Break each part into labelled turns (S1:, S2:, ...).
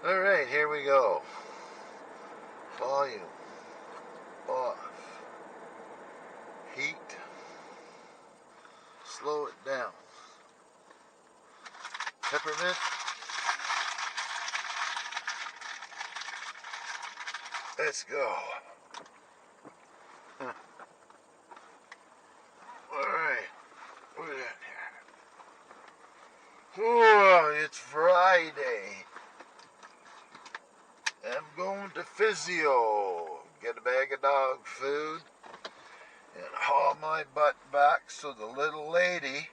S1: Alright, here we go. Volume off. Heat. Slow it down. Peppermint. Let's go. Alright. What is that here? Oh, it's Friday. I'm going to physio. Get a bag of dog food and haul my butt back so the little lady,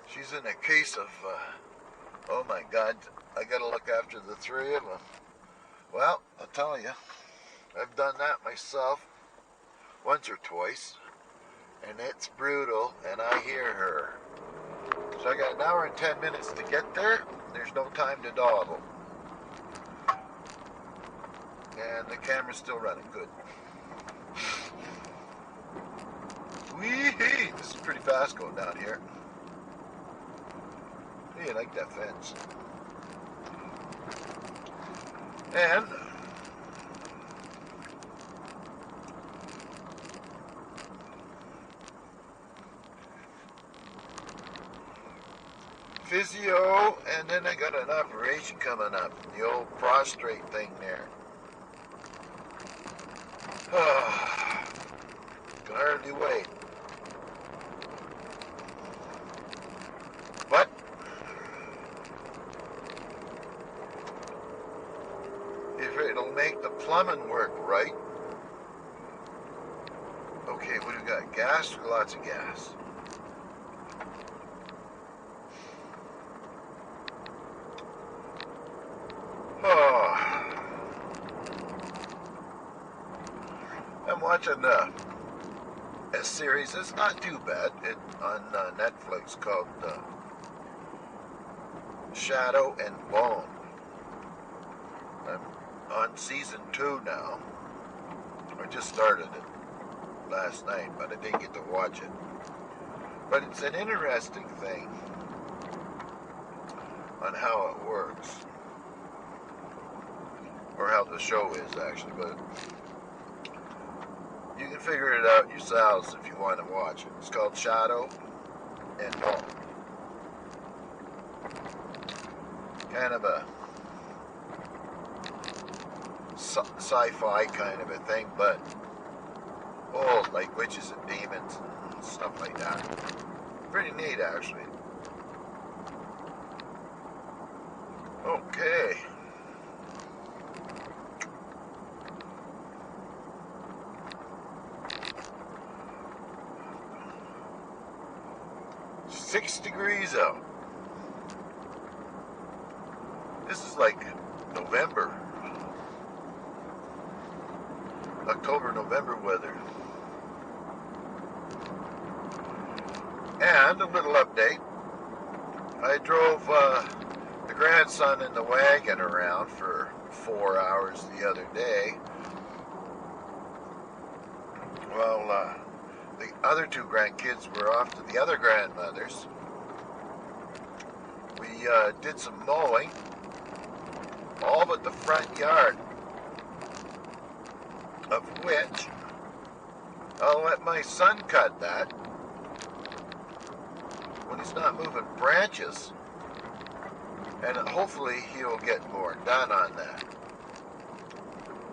S1: she's in a case of, oh my God, I gotta look after the three of them. Well, I'll tell you, I've done that myself once or twice, and it's brutal, and I hear her. So I got an hour and 10 minutes to get there. There's no time to dawdle. And the camera's still running good. Wee-hee! This is pretty fast going down here. Hey, I like that fence. And physio, and then I got an operation coming up. The old prostrate thing there. Can hardly wait. But if it'll make the plumbing work right. Okay, what do we got? Gas? Lots of gas. I'm watching a series. It's not too bad. It's on Netflix called Shadow and Bone. I'm on season 2 now. I just started it last night, but I didn't get to watch it. But it's an interesting thing on how it works. Or how the show is, actually, but you can figure it out yourselves if you want to watch it. It's called Shadow and Bone. Kind of a sci-fi kind of a thing, but old, like witches and demons and stuff like that. Pretty neat, actually. Okay. Six degrees out. This is like November. October, November weather. And a little update. I drove the grandson in the wagon around for 4 hours the other day. Well, the other two grandkids were off to the other grandmothers. We did some mowing, all but the front yard, of which I'll let my son cut that when he's not moving branches, and hopefully he'll get more done on that.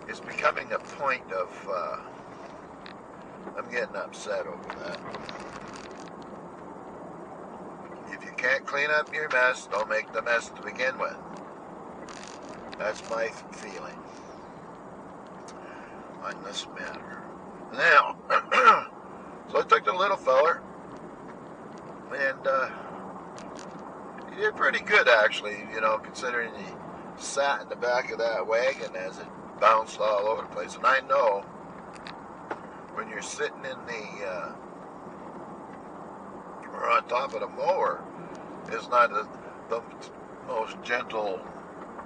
S1: It's becoming a point of I'm getting upset over that. If you can't clean up your mess, don't make the mess to begin with. That's my feeling on this matter. Now, so I took the little feller, and he did pretty good, actually, you know, considering he sat in the back of that wagon as it bounced all over the place. And I know when you're sitting in the or on top of the mower, it's not the most gentle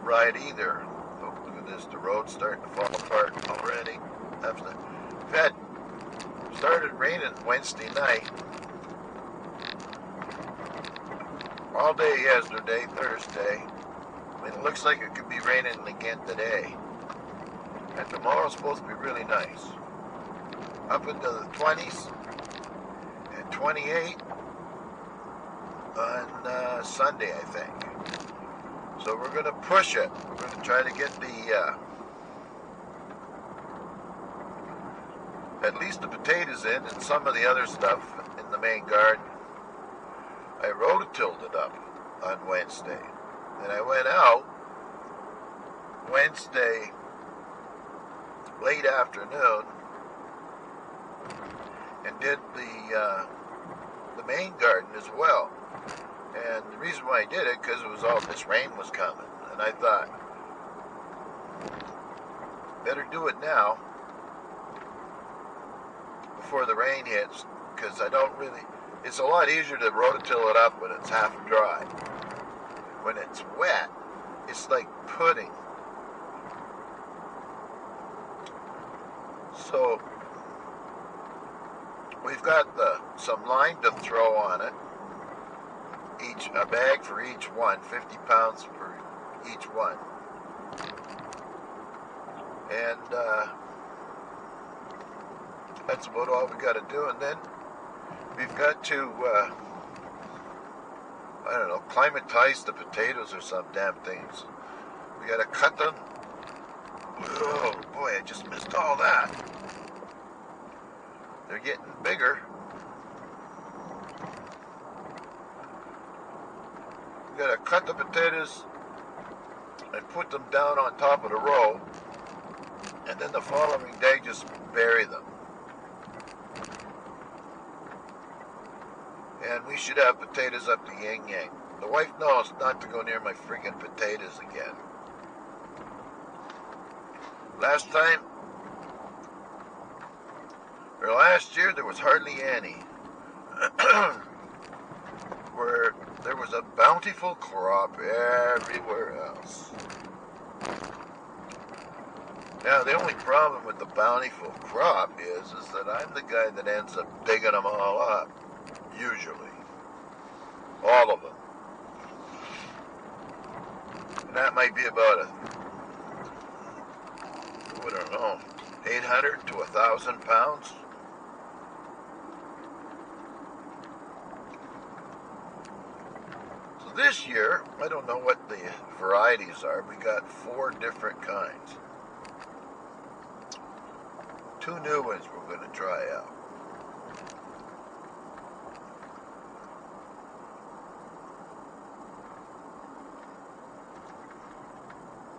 S1: ride either. Oh, look at this, the road's starting to fall apart already. It started raining Wednesday night. all day yesterday, Thursday. I mean, it looks like it could be raining again today. And tomorrow's supposed to be really nice. Up into the 20s and 28 on Sunday, I think. So we're going to push it. We're going to try to get at least the potatoes in and some of the other stuff in the main garden. I rototilled it up on Wednesday. And I went out Wednesday late afternoon and did the main garden as well. And the reason why I did it, because it was all this rain was coming. And I thought, better do it now before the rain hits, because I don't really, it's a lot easier to rototill it up when it's half dry. When it's wet, it's like pudding. So we've got some lime to throw on it. A bag for each one, 50 pounds for each one. And that's about all we got to do. And then we've got to, I don't know, climatize the potatoes or some damn things. We got to cut them. Oh boy, I just missed all that. They're getting bigger. We got to cut the potatoes and put them down on top of the row, and then the following day just bury them. And we should have potatoes up the yin-yang. The wife knows not to go near my friggin' potatoes again. Last year there was hardly any. Where there was a bountiful crop everywhere else. Now the only problem with the bountiful crop is that I'm the guy that ends up digging them all up. Usually. All of them. And that might be about I don't know, 800 to 1,000 pounds. So this year, I don't know what the varieties are. We got 4 different kinds. 2 new ones we're going to try out.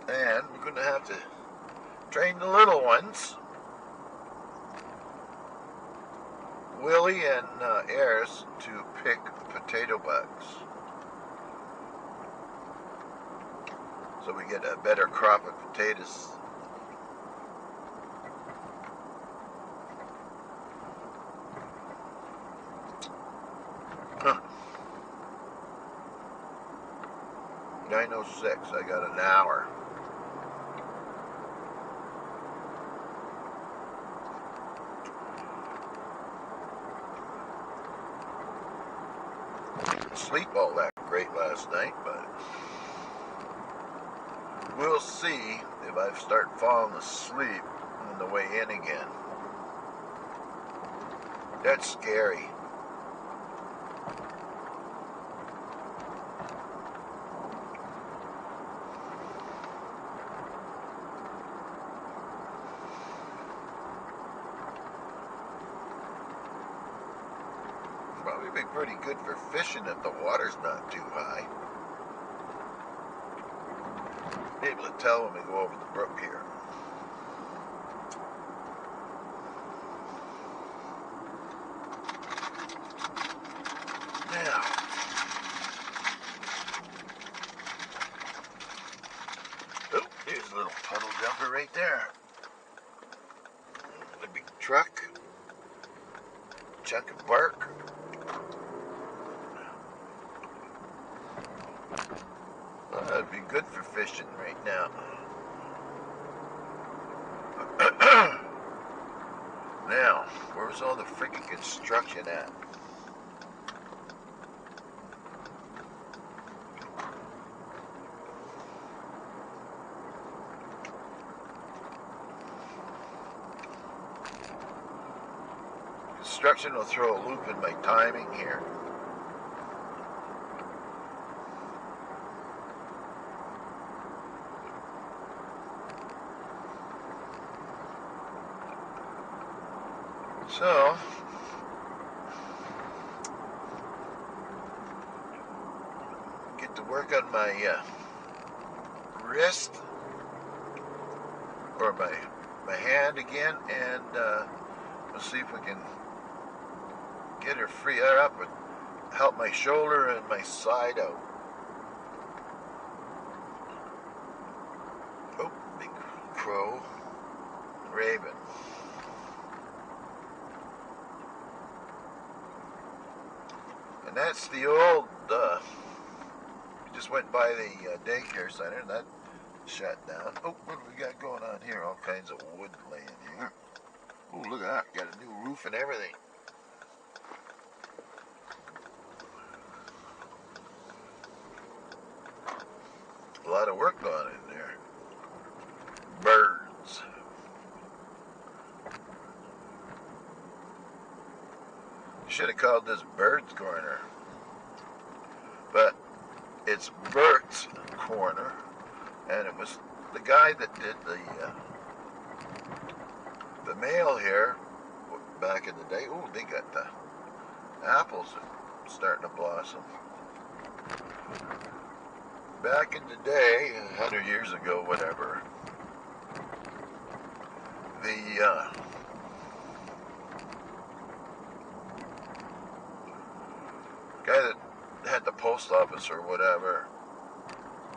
S1: And we're going to have to train the little ones, Willie and Ayers, to pick potato bugs, so we get a better crop of potatoes. Huh. 9:06. I got an hour. Sleep all that great last night, but we'll see if I start falling asleep on the way in again. That's scary. Probably be pretty good for fishing if the water's not too high. Be able to tell when we go over the brook here. Now, oh, there's a little puddle jumper right there. The big truck, chunk of bark. That'd be good for fishing right now. Now, where's all the freaking construction at? construction will throw a loop in my timing here. So, get to work on my wrist, or my hand again, and we'll see if we can get her free up and help my shoulder and my side out. Oh, big crow, raven. And that's the old, just went by the daycare center, and that shut down. Oh, what do we got going on here? All kinds of wood laying here. Oh, look at that. Got a new roof and everything. A lot of work going in there. Birds. Should have called this Burtts Corner, but it's Burtts Corner, and it was the guy that did the mail here back in the day. Oh, they got the apples starting to blossom. Back in the day, 100 years ago, whatever, the guy that had the post office or whatever,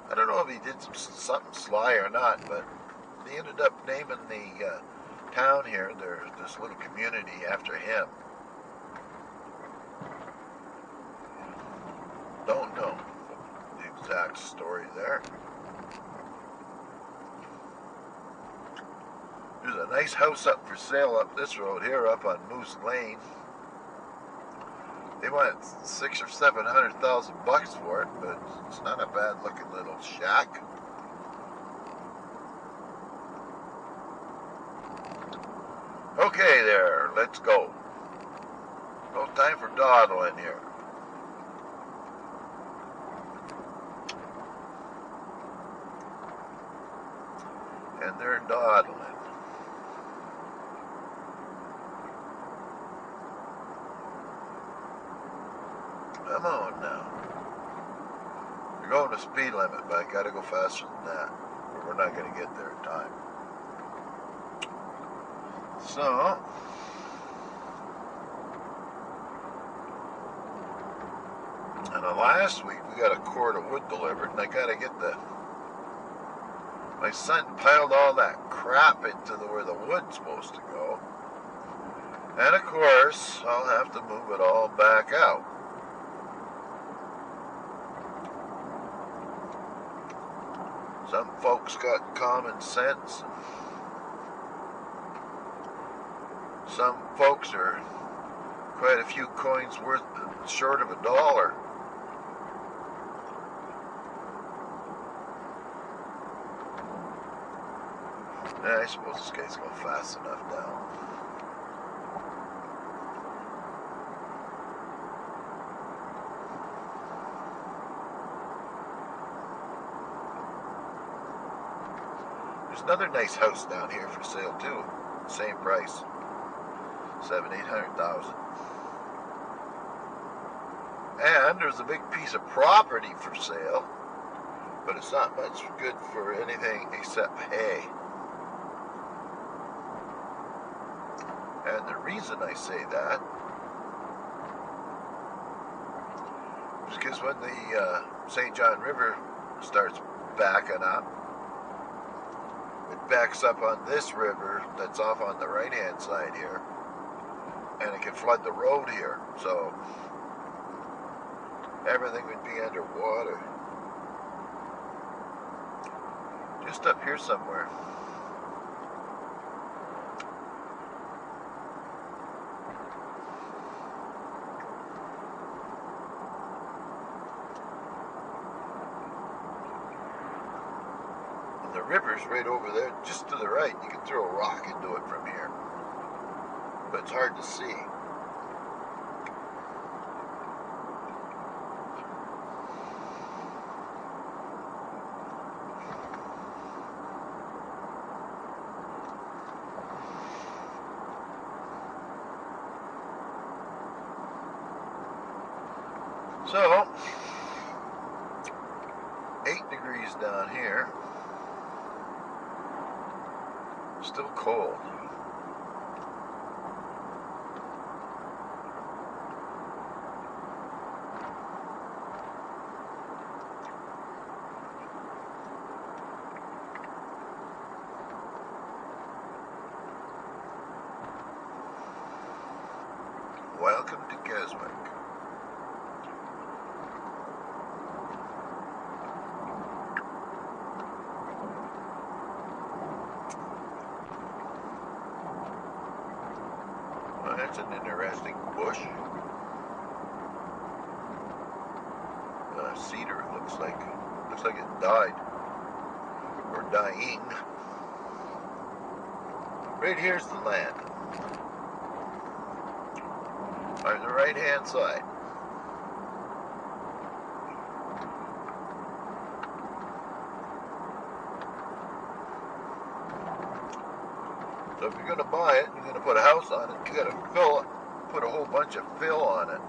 S1: I don't know if he did something sly or not, but they ended up naming the town here, this little community, after him. Don't know the exact story there. There's a nice house up for sale up this road here, up on Moose Lane. They want $600,000 or $700,000 for it, but it's not a bad-looking little shack. Okay, there, let's go. No time for dawdling here. And they're dawdling. Come on now. You're going the speed limit, but I gotta go faster than that, or we're not gonna get there in time. So, and last week we got a cord of wood delivered, and I gotta get my son piled all that crap into where the wood's supposed to go, and of course I'll have to move it all back out. Some folks got common sense. Some folks are quite a few coins worth short of $1. Yeah, I suppose this guy's going fast enough now. There's another nice house down here for sale too. Same price. $700,000-800,000. And there's a big piece of property for sale, but it's not much good for anything except hay. And the reason I say that is because when the St. John River starts backing up, it backs up on this river that's off on the right-hand side here, and it can flood the road here, so everything would be underwater. Just up here somewhere. And the river's right over there, just to the right. You can throw a rock into it from here, but it's hard to see. So, 8 degrees down here. Still cold. Welcome to Keswick. Well, that's an interesting bush. Cedar, it looks like it died or dying. Right here's the land on the right hand side. So if you're going to buy it, you're going to put a house on it, you got to fill it, put a whole bunch of fill on it.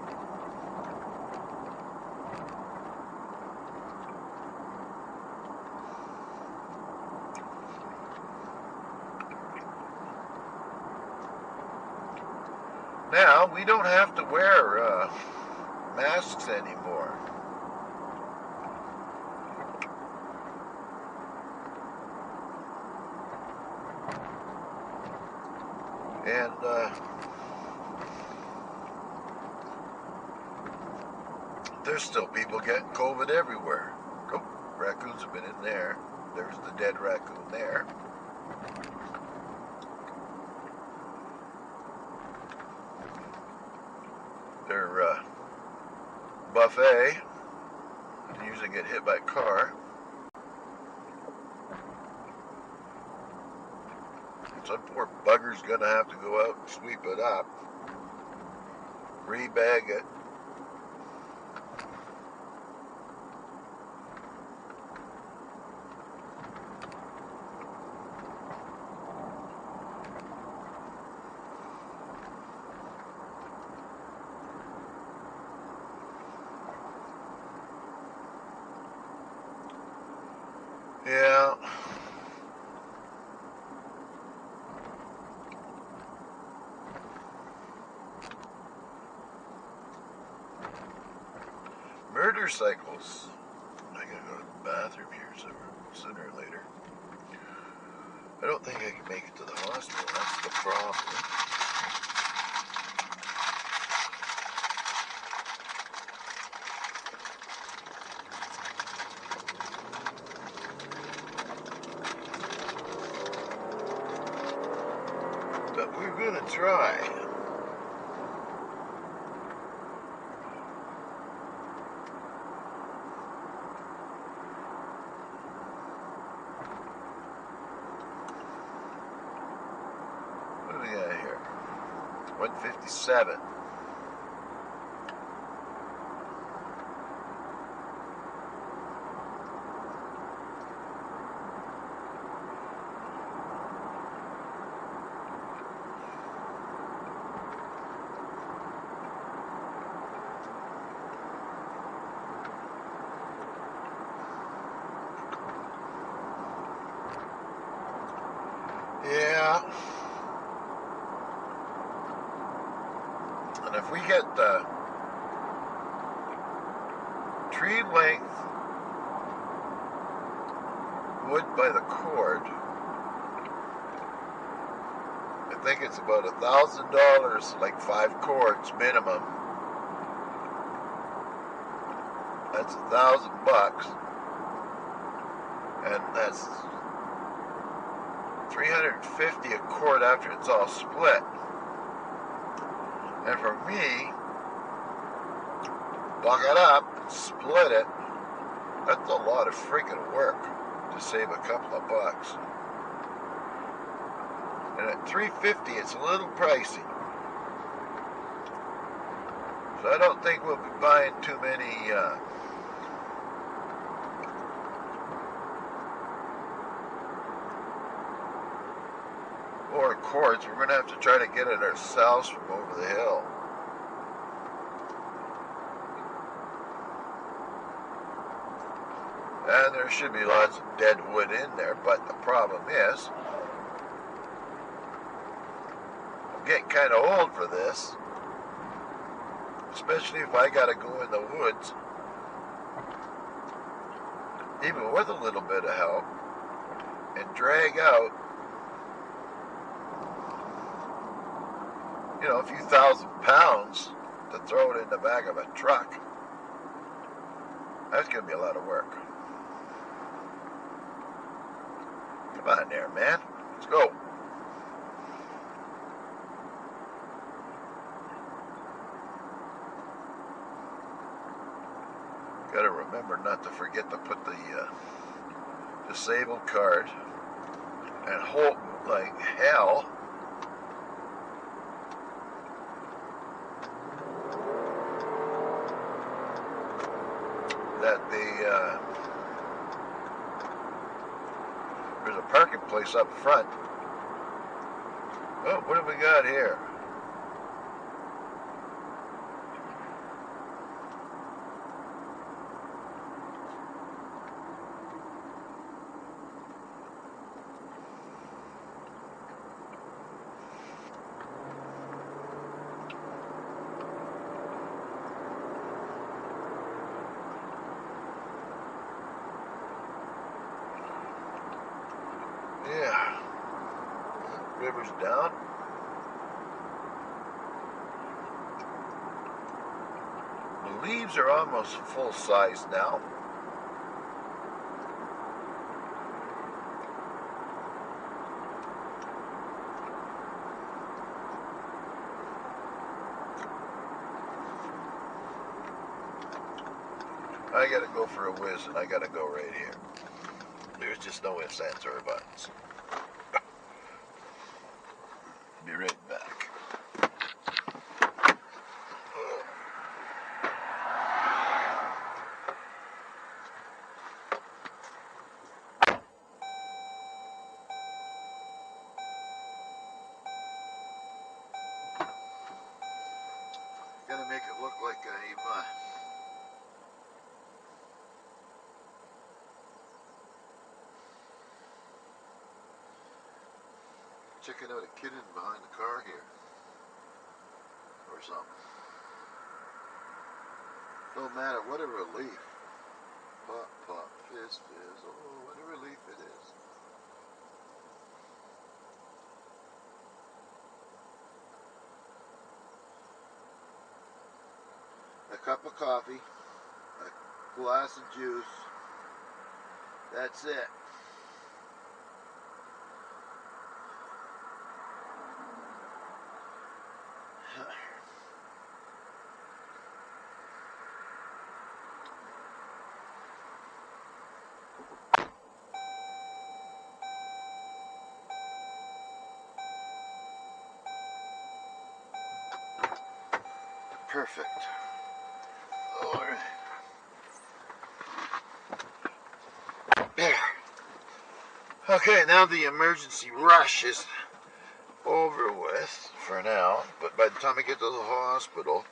S1: Now, we don't have to wear masks anymore. And there's still people getting COVID everywhere. Oh, raccoons have been in there. There's the dead raccoon there. Their buffet. They usually get hit by a car. Some poor bugger's gonna have to go out and sweep it up, rebag it. Yeah. Murder cycles. I gotta go to the bathroom here sooner or later. I don't think I can make it to the hospital. That's the problem. But we're gonna try. What do we got here? 157. Yeah. And if we get the tree length wood by the cord, I think it's about $1,000, like 5 cords minimum. That's $1,000, and that's $350 a cord after it's all split. And for me, buck it up, split it, that's a lot of freaking work to save a couple of bucks. And at $350, it's a little pricey. So I don't think we'll be buying too many or cords. We're going to have to try to get it ourselves from over the hill. And there should be lots of dead wood in there, but the problem is, I'm getting kind of old for this, especially if I gotta go in the woods, even with a little bit of help, and drag out, you know, a few thousand pounds to throw it in the back of a truck. That's gonna be a lot of work. Come on there, man. Let's go. Gotta remember not to forget to put the disabled card, and hope like hell that there's a parking place up front. Oh, what have we got here? Yeah, river's down. The leaves are almost full size now. I gotta go for a whiz, and I gotta go right here. There's just no ifs, ands, or buts. Be right back. Gotta make it look like I'm checking out a kitten behind the car here, or something. Don't matter, what a relief. Pop, pop, fizz, fizz. Oh, what a relief it is. A cup of coffee, a glass of juice. That's it. Perfect. All right. There. Okay, now the emergency rush is over with for now, but by the time I get to the hospital,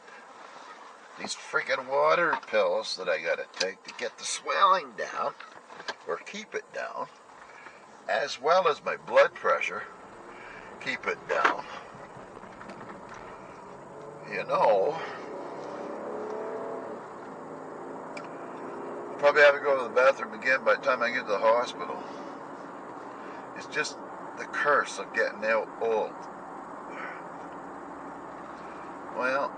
S1: these freaking water pills that I gotta take to get the swelling down, or keep it down, as well as my blood pressure, keep it down. You know, I'll probably have to go to the bathroom again by the time I get to the hospital. It's just the curse of getting old. Well,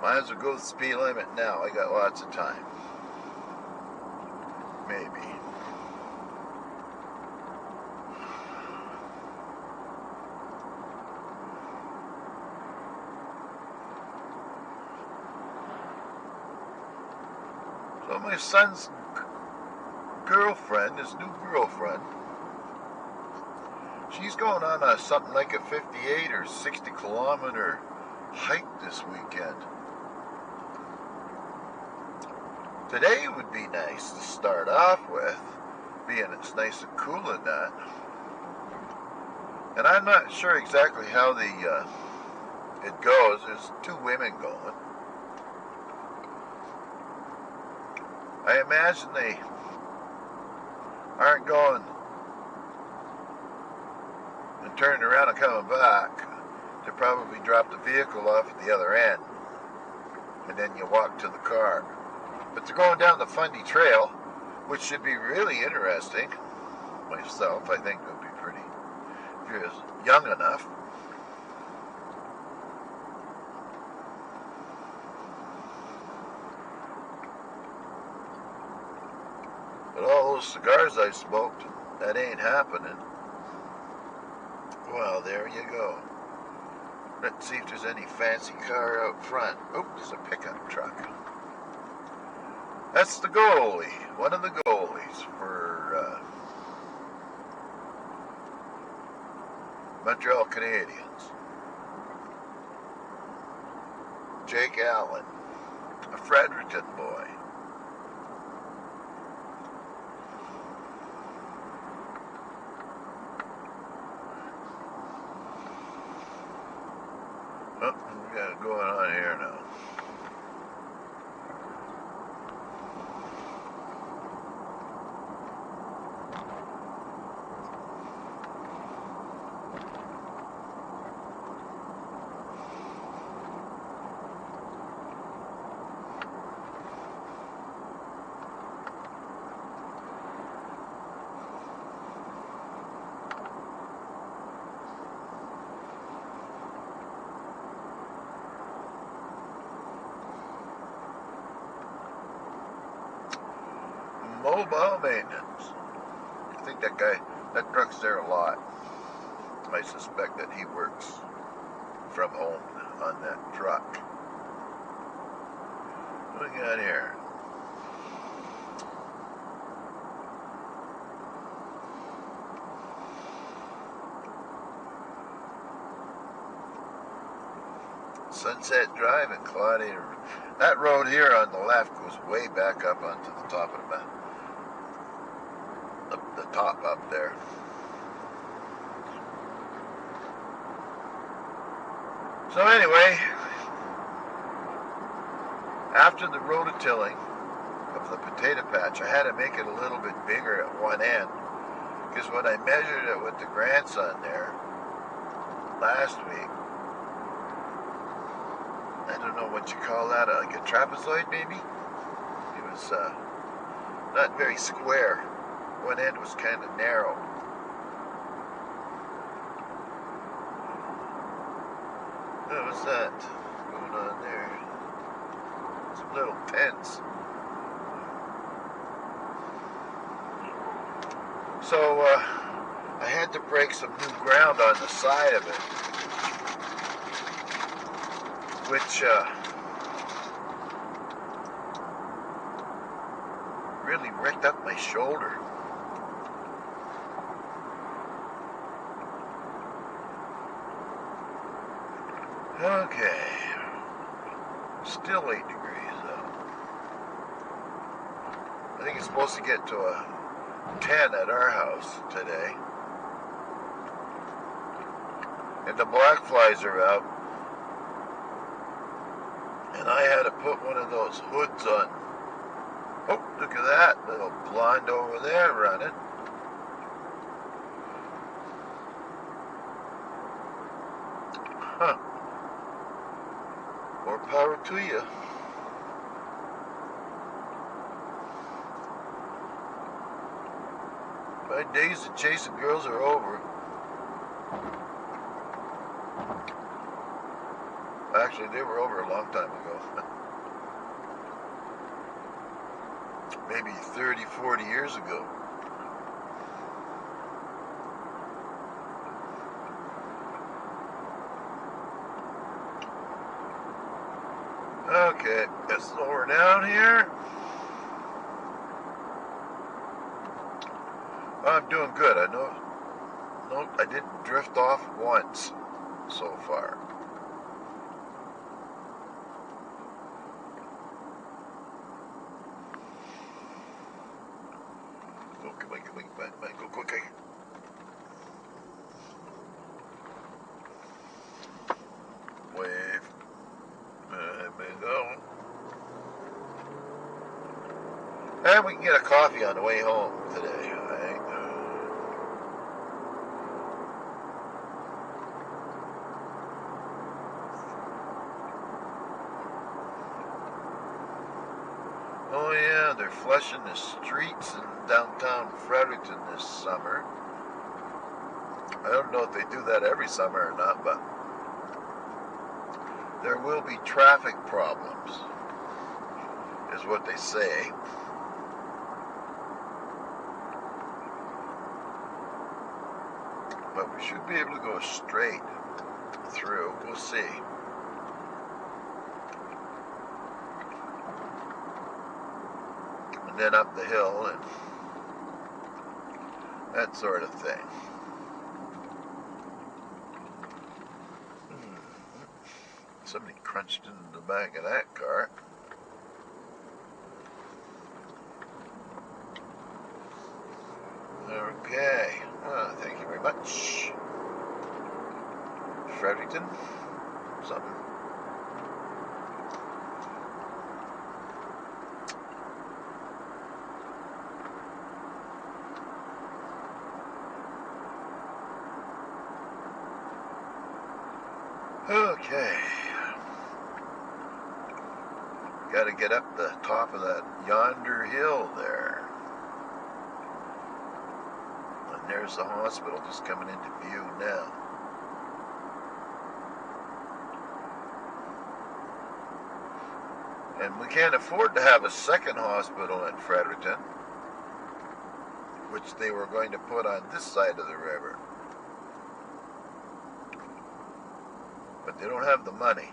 S1: might as well go the speed limit now. I got lots of time. Maybe. So my son's girlfriend, his new girlfriend, she's going on something like a 58 or 60 kilometer hike this weekend. Today would be nice to start off with, being it's nice and cool in that. And I'm not sure exactly how it goes. There's two women going. I imagine they aren't going and turning around and coming back. They probably drop the vehicle off at the other end, and then you walk to the car. But they're going down the Fundy Trail, which should be really interesting. Myself, I think it would be pretty, if you're young enough. But all those cigars I smoked, that ain't happening. Well, there you go. Let's see if there's any fancy car out front. Oh, there's a pickup truck. That's the goalie, one of the goalies for Montreal Canadiens. Jake Allen, a Fredericton boy. Oh, we got it going on here now. Mobile maintenance. I think that truck's there a lot. I suspect that he works from home on that truck. What do we got here? Sunset Drive in Claudia. That road here on the left goes way back up onto the top of the mountain. The top up there. So anyway, after the rototilling of the potato patch, I had to make it a little bit bigger at one end, because when I measured it with the grandson there last week, I don't know what you call that, like a trapezoid maybe? It was not very square. One end was kind of narrow. What was that going on there? Some little pens. So I had to break some new ground on the side of it, which really wrecked up my shoulder. Okay, still 8 degrees though. I think it's supposed to get to a 10 at our house today. And the black flies are out. And I had to put one of those hoods on. Oh, look at that little blonde over there running. Huh. More power to you. My days of chasing girls are over. Actually, they were over a long time ago. Maybe 30, 40 years ago. Okay, let's lower down here. I'm doing good. I know I didn't drift off once so far. Oh, come on, go quickly. Wave. There we go. And we can get a coffee on the way home today, alright? Oh yeah, they're flushing the streets in downtown Fredericton this summer. I don't know if they do that every summer or not, but there will be traffic problems, is what they say. But we should be able to go straight through. We'll see. And then up the hill and that sort of thing. Somebody crunched into the back of that car. Okay. Thank you very much. Fredericton. Something. Okay. Got to get up the top of that yonder hill there. And there's the hospital just coming into view now. And we can't afford to have a second hospital in Fredericton, which they were going to put on this side of the river. But they don't have the money.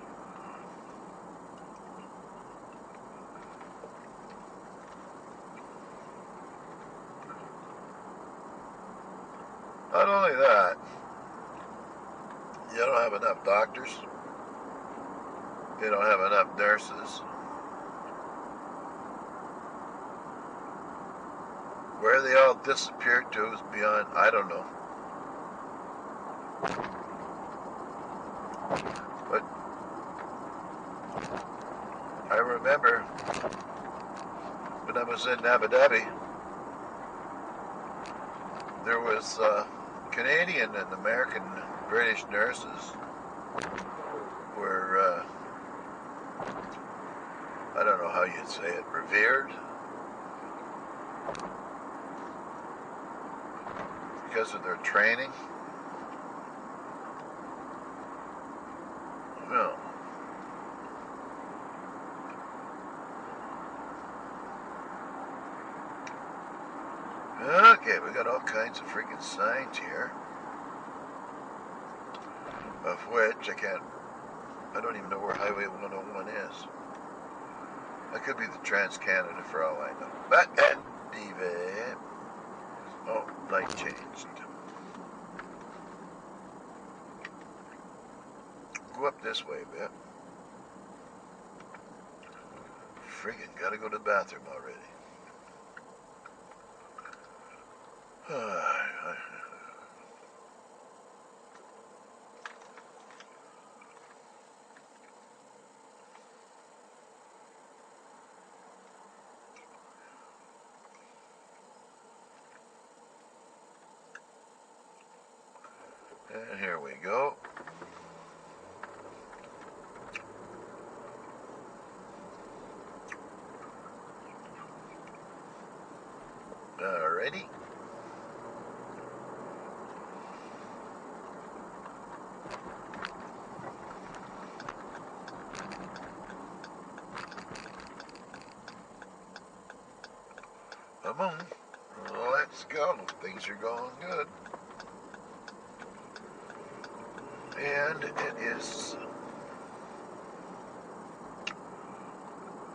S1: Not only that, you don't have enough doctors. You don't have enough nurses. Where they all disappeared to is beyond, I don't know. But I remember when I was in Abu Dhabi, there was Canadian and American British nurses were, I don't know how you'd say it, revered because of their training. Well, okay, we got all kinds of freaking signs here, of which I don't even know where Highway 101 is. That could be the Trans-Canada for all I know. But, David. Oh, light changed. Go up this way a bit. Friggin' gotta go to the bathroom already. And here we go. Alrighty. Come on. Let's go. Things are going good. And it is,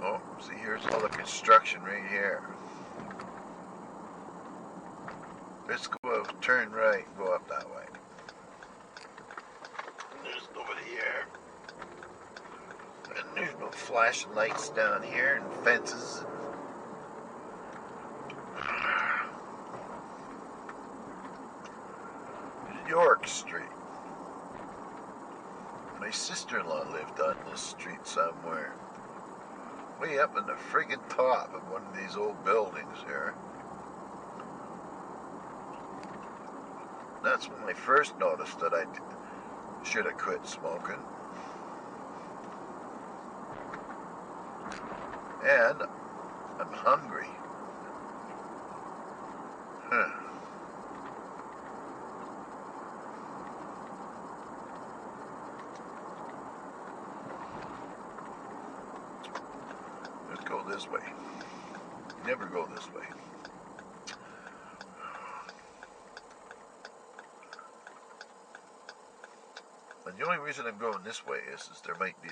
S1: oh, see, here's all the construction right here. Let's go turn right, go up that way. And there's nobody here. And there's no flashing lights down here and fences. York Street. My sister-in-law lived on this street somewhere. way up in the friggin' top of one of these old buildings here. That's when I first noticed that I should have quit smoking. And I'm hungry. Let's go this way. Never go this way. And the only reason I'm going this way is there might be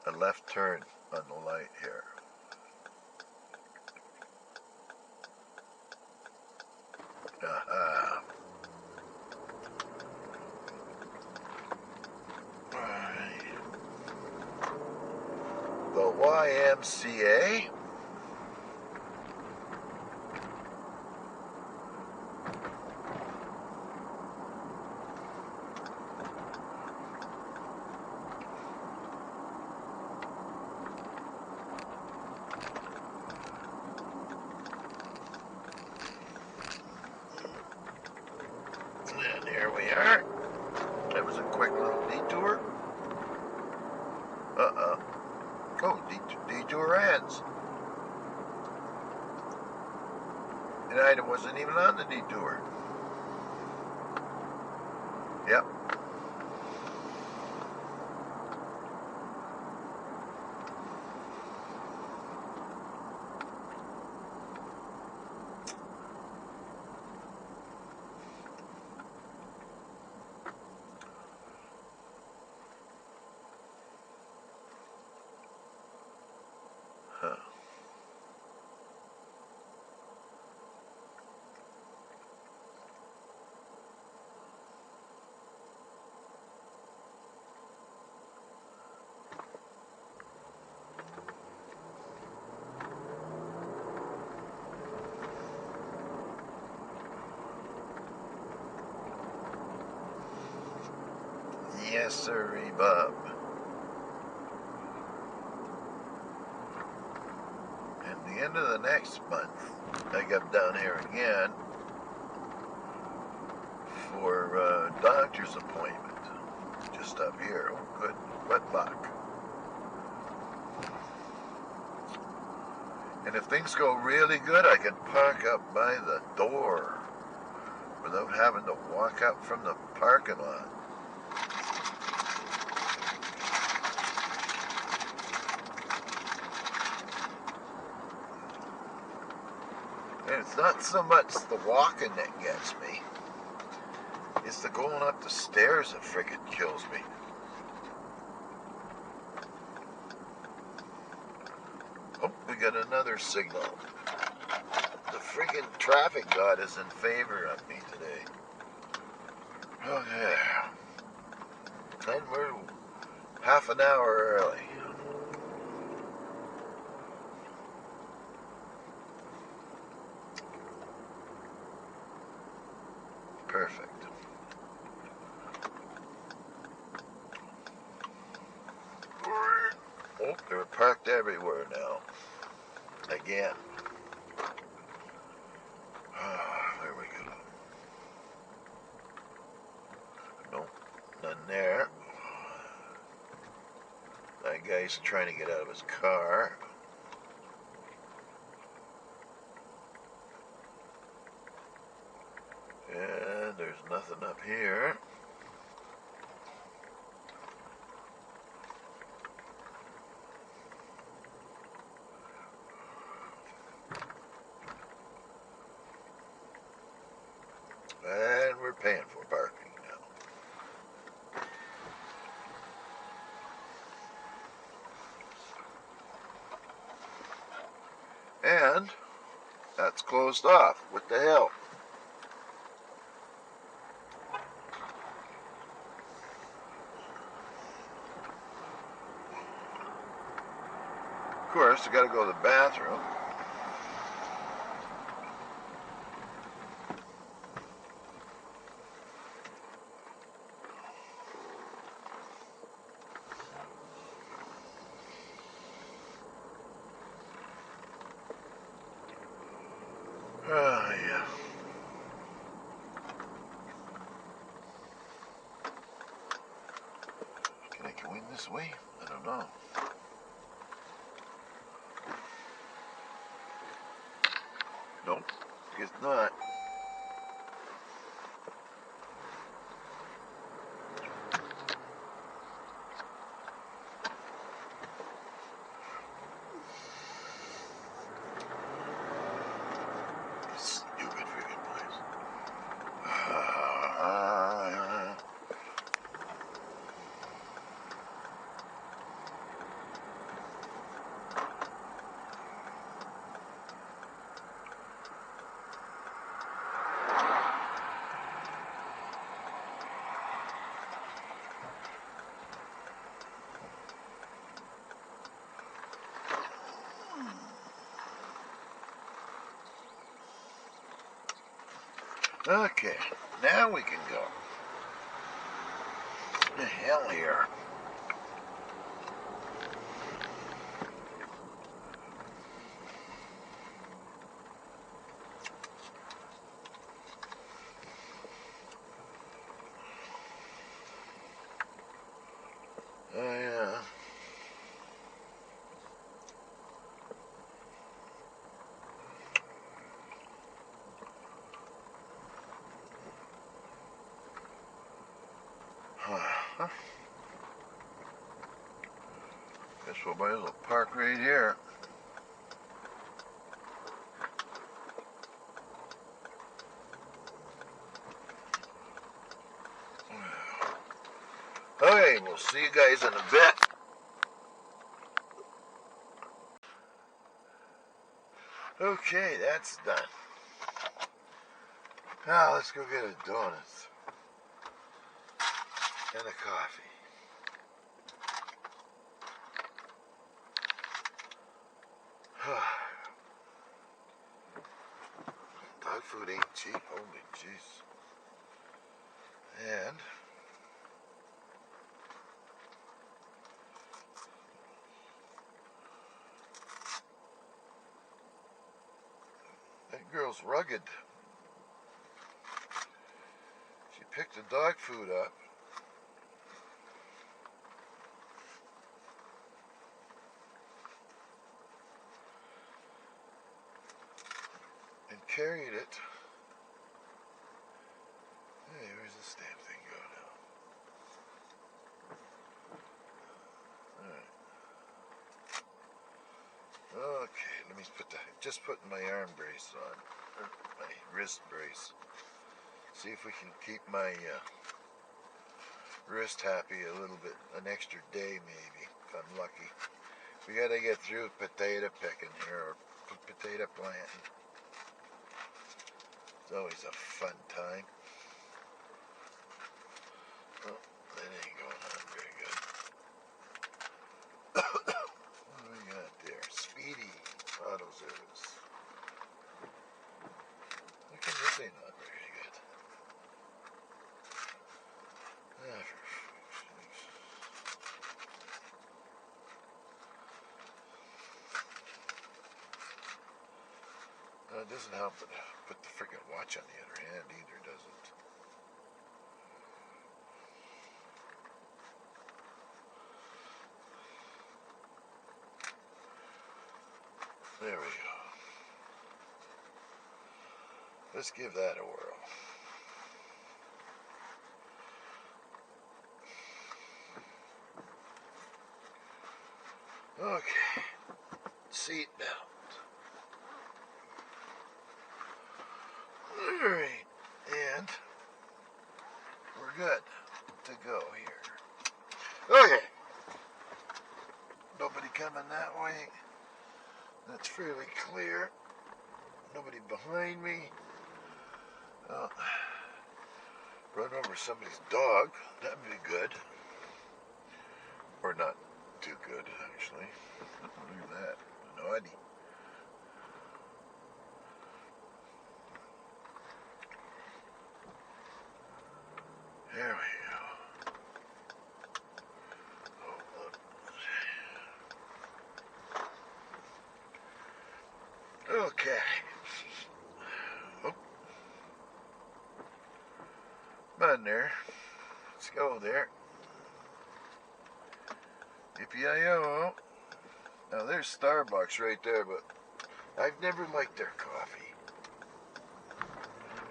S1: a left turn on the light here. Aha. The YMCA? And here we are. That was a quick little detour. Oh, detour ends. And I wasn't even on the detour. Yep. Huh. Yes, sirree, Bob. At the end of the next month, I got down here again for a doctor's appointment. Just up here. Oh, good. What luck. And if things go really good, I can park up by the door without having to walk up from the parking lot. And it's not so much the walking that gets me. It's the going up the stairs that frickin' kills me. Oh, we got another signal. The friggin' traffic god is in favor of me today. Okay. And we're half an hour early. Perfect. Oh, they're parked everywhere now. Again. There we go. Nope, none there. That guy's trying to get out of his car. And there's nothing up here. And we're paying for parking now. And that's closed off. What the hell? Of course, I gotta go to the bathroom. this way? I don't know. Nope, guess not. Stupid freaking place. Okay, now we can go. What the hell here? Oh yeah. Huh. Guess we'll might as well park right here. Okay, we'll see you guys in a bit. Okay, that's done. Now let's go get a donut and a coffee. Dog food ain't cheap, holy jeez. And that girl's rugged. She picked the dog food up. And carried it. Hey, where's this damn thing go now? Alright. Okay, let me just putting my arm brace on. Or my wrist brace. See if we can keep my wrist happy a little bit, an extra day maybe, if I'm lucky. We gotta get through potato picking here, or potato planting. It's always a fun time. Oh, that ain't going on very good. What do we got there? Speedy auto service. How come this ain't not very good? Ah, for fuck's sakes. It doesn't help but put the freaking watch on the other hand either, does it? There we go. Let's give that a whirl. Okay. Seat belt. Alright. And we're good to go here. Okay. Nobody coming that way. That's fairly clear. Nobody behind me. Oh, run over somebody's dog. That'd be good. Or not too good, actually. Look at that. Naughty. There we go. Okay. Oh. Come on there. Let's go there. Yippee-yi-yo. Now there's Starbucks right there, but I've never liked their coffee.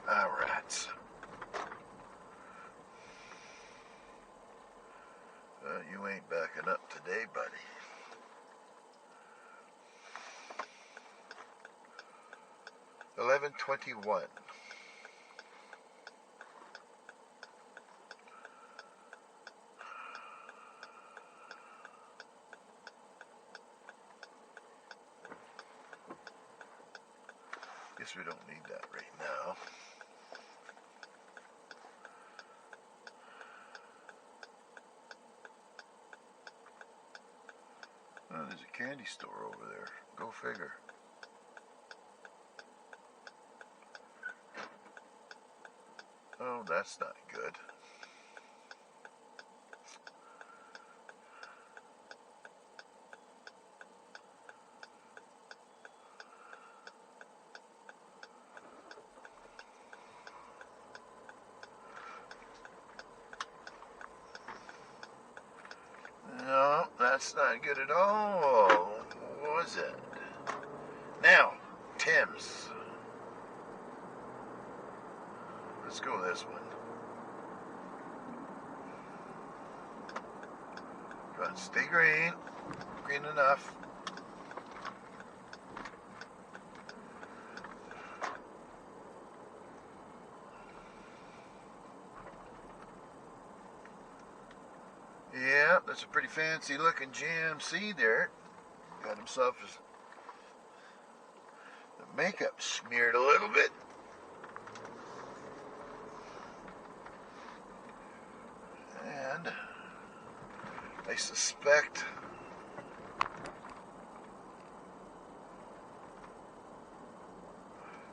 S1: Ah, rats. You ain't backing up today, buddy. $11.21. Guess we don't need that right now. Oh, there's a candy store over there. Go figure. Oh, that's not good. No, that's not good at all. What was it? Now, Tim's. Let's go with this one. Come on, stay green. Green enough. Yeah, that's a pretty fancy looking GMC there. Got himself his makeup smeared a little bit. And I suspect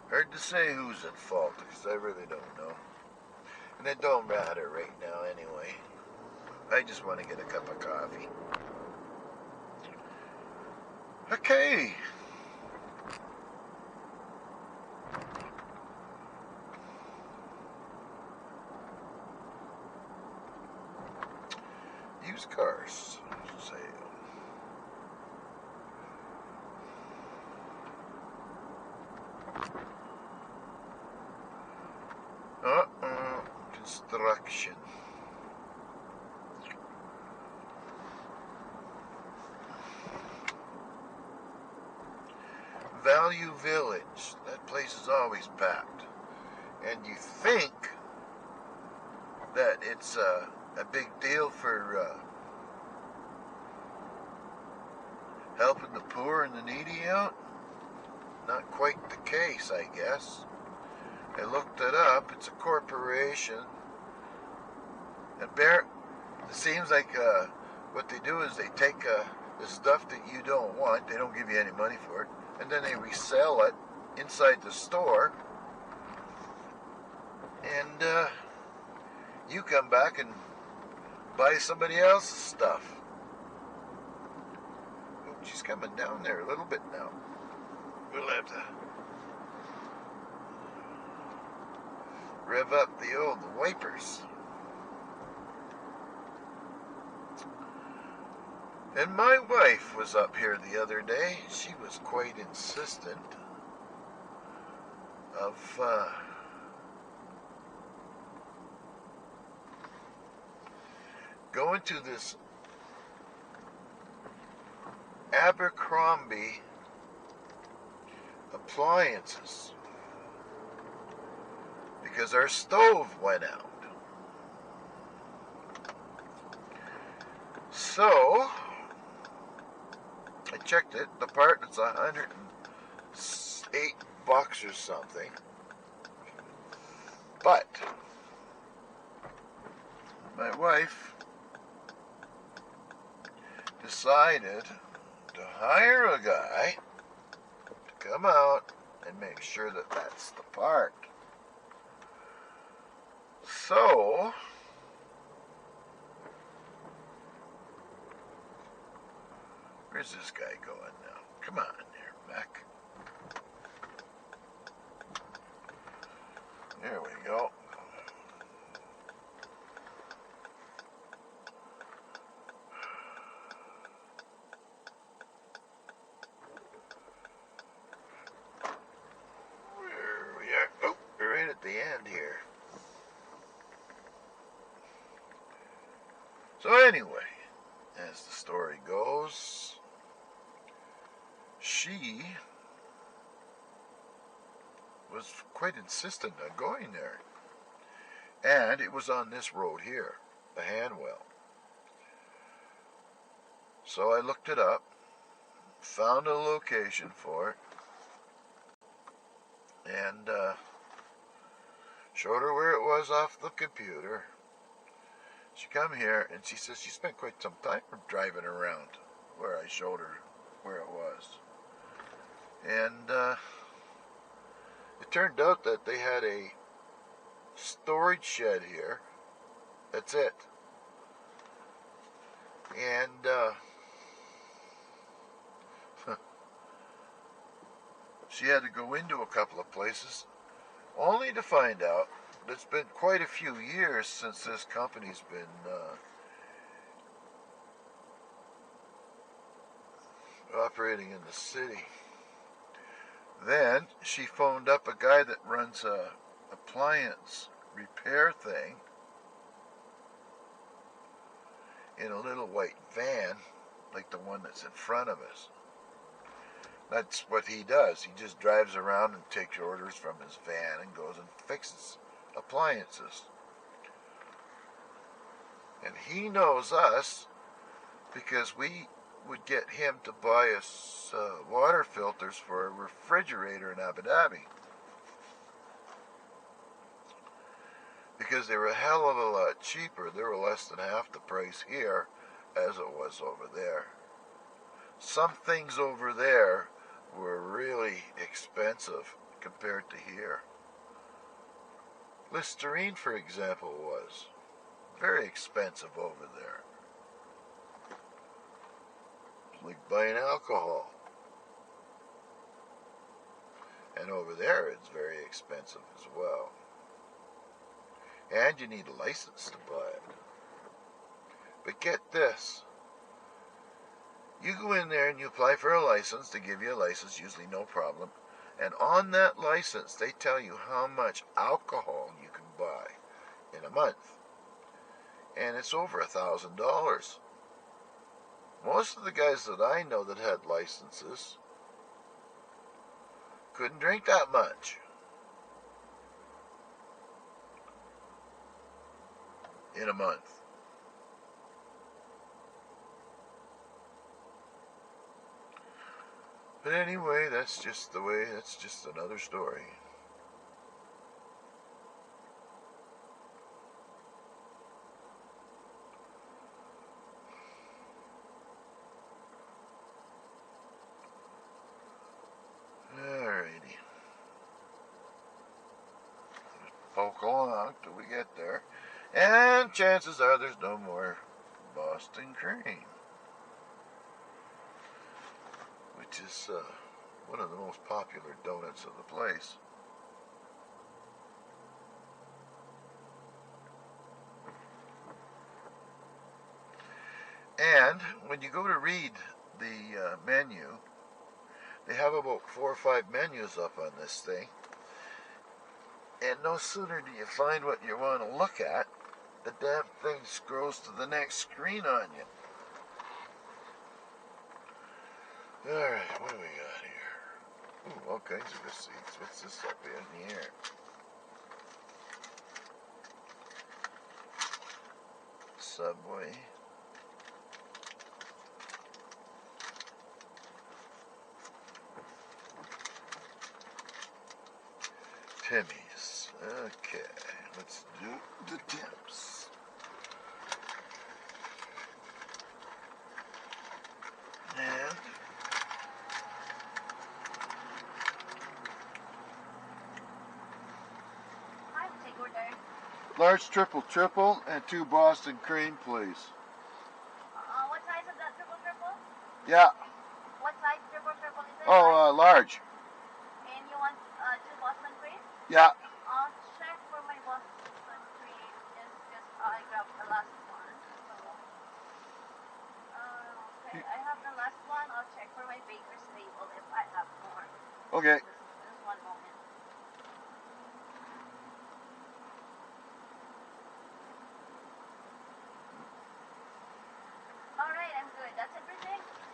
S1: hard to say who's at fault, because I really don't know. And it don't matter right now anyway. I just want to get a cup of coffee. Okay. Used cars sale. Construction. Value Village. That place is always packed. And you think that it's a big deal for helping the poor and the needy out? Not quite the case, I guess. I looked it up. It's a corporation. And it seems like what they do is they take the stuff that you don't want. They don't give you any money for it. And then they resell it inside the store. And you come back and buy somebody else's stuff. Oh, she's coming down there a little bit now. We'll have to rev up the old wipers. And my wife was up here the other day. She was quite insistent of going to this Abercrombie appliances because our stove went out. So I checked it. The part, it's $108 or something. But my wife decided to hire a guy to come out and make sure that that's the part. So where's this guy going now? Come on there, Mac. There we go. So anyway, as the story goes, she was quite insistent on going there. And it was on this road here, the Hanwell. So I looked it up, found a location for it, and showed her where it was off the computer. She come here, and she says she spent quite some time driving around where I showed her where it was. And it turned out that they had a storage shed here. That's it. And she had to go into a couple of places, only to find out that it's been quite a few years since this company's been operating in the city. Then she phoned up a guy that runs a appliance repair thing in a little white van, like the one that's in front of us. That's what he does. He just drives around and takes orders from his van and goes and fixes appliances. And he knows us because we would get him to buy us water filters for a refrigerator in Abu Dhabi. Because they were a hell of a lot cheaper. They were less than half the price here as it was over there. Some things over there were really expensive compared to here. Listerine, for example, was very expensive over there. It's like buying alcohol. And over there it's very expensive as well. And you need a license to buy it. But get this. You go in there and you apply for a license. They give you a license, usually no problem. And on that license, they tell you how much alcohol you can buy in a month. And it's over $1,000. Most of the guys that I know that had licenses couldn't drink that much. In a month. But anyway, that's just the way, that's just another story. Alrighty. Just poke along till we get there. And chances are there's no more Boston cream, which is one of the most popular donuts of the place. And when you go to read the menu, they have about 4 or 5 menus up on this thing. And no sooner do you find what you want to look at, the damn thing scrolls to the next screen on you. Alright, what do we got here? Ooh, all kinds of receipts. What's this up in here? Subway. Timmy's. Okay, let's do the tips. And
S2: take order.
S1: Large triple and 2 Boston cream, please.
S2: What size of that triple?
S1: Yeah.
S2: What size triple is it?
S1: Oh, large.
S2: And you want 2 Boston cream?
S1: Yeah.
S2: I'll check for my Boston cream. It's just I grabbed the last one. So, okay, I have the last one. I'll check for my baker's table if I have more.
S1: Okay.
S2: Just one moment.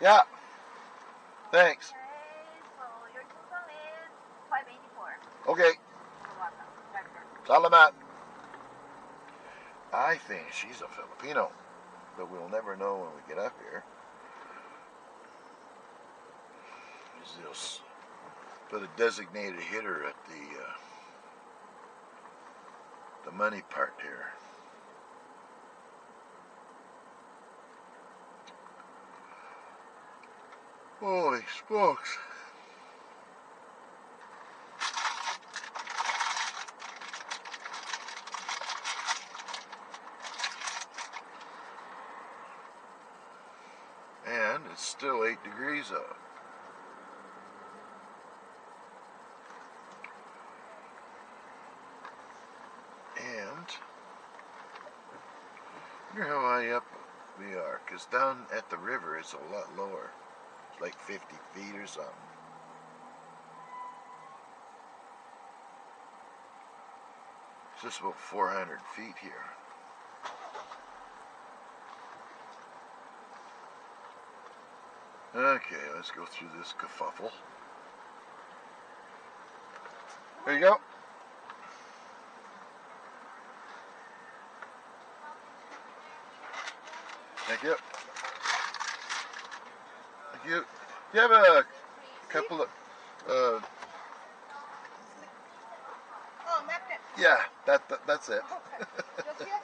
S1: Yeah. Thanks.
S2: Okay, so your total is 584.
S1: Okay.
S2: You're welcome. Right.
S1: Salamat. I think she's a Filipino, but we'll never know when we get up here. Just put a designated hitter at the money part here. Holy smokes. And it's still 8 degrees out. And I wonder how high up we are, because down at the river it's a lot lower. It's like 50 feet or something. It's just about 400 feet here. Okay, let's go through this kerfuffle. There you go. Thank you. Thank you. Do you have a couple of,
S3: Oh, magnet.
S1: yeah, that's it.
S3: Okay. Just here.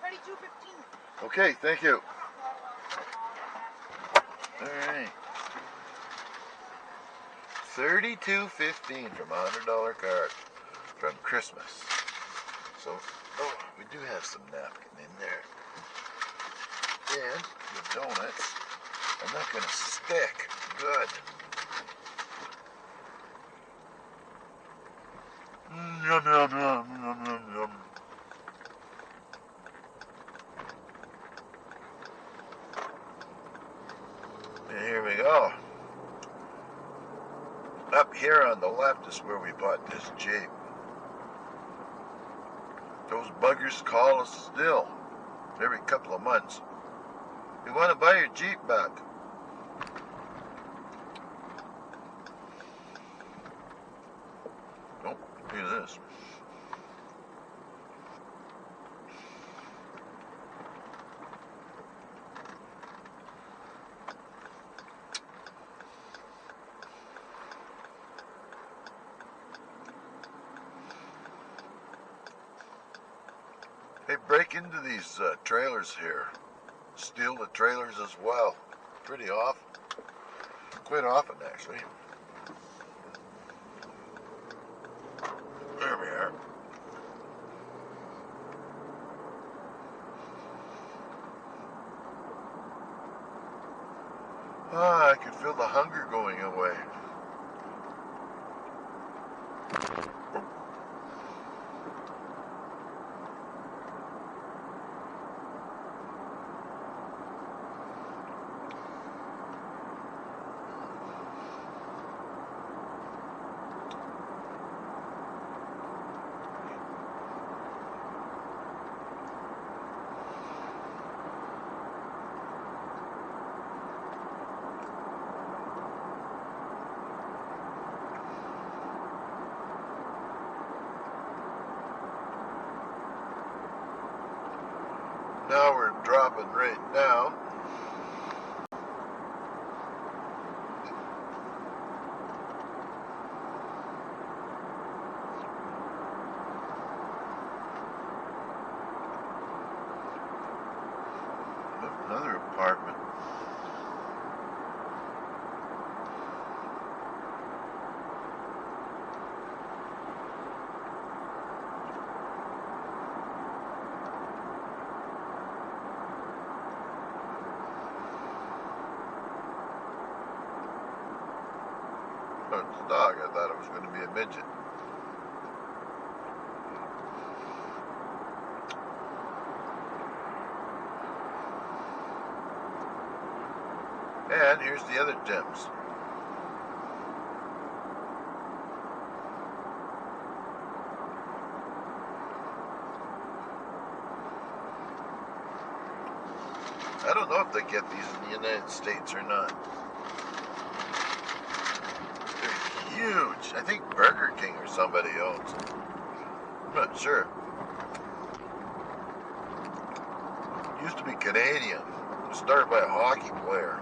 S3: 32.15.
S1: Okay, thank you. Alright. $32.15 from a $100 card from Christmas. So, oh, we do have some napkin in there. And the donuts are not going to stick. Good. Yum, yum, yum, yum, yum, yum. And here we go. Up here on the left is where we bought this Jeep. Those buggers call us still every couple of months. We want to buy your Jeep back. Oh, look at this. They break into these trailers here. Steal the trailers as well. Pretty often. Quite often, actually. There we are. Ah, I can feel the hunger going away. Now we're dropping right down. Another apartment. Oh, it's a dog. I thought it was going to be a midget. And here's the other gems. I don't know if they get these in the United States or not. They're huge. I think Burger King or somebody owns them. I'm not sure. Used to be Canadian. It was started by a hockey player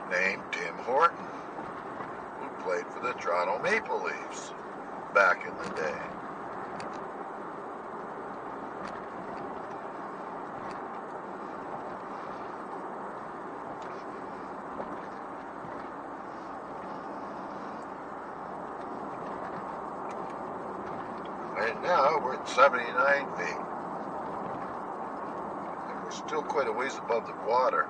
S1: named Tim Horton, who played for the Toronto Maple Leafs back in the day. And now we're at 79 feet. And we're still quite a ways above the water.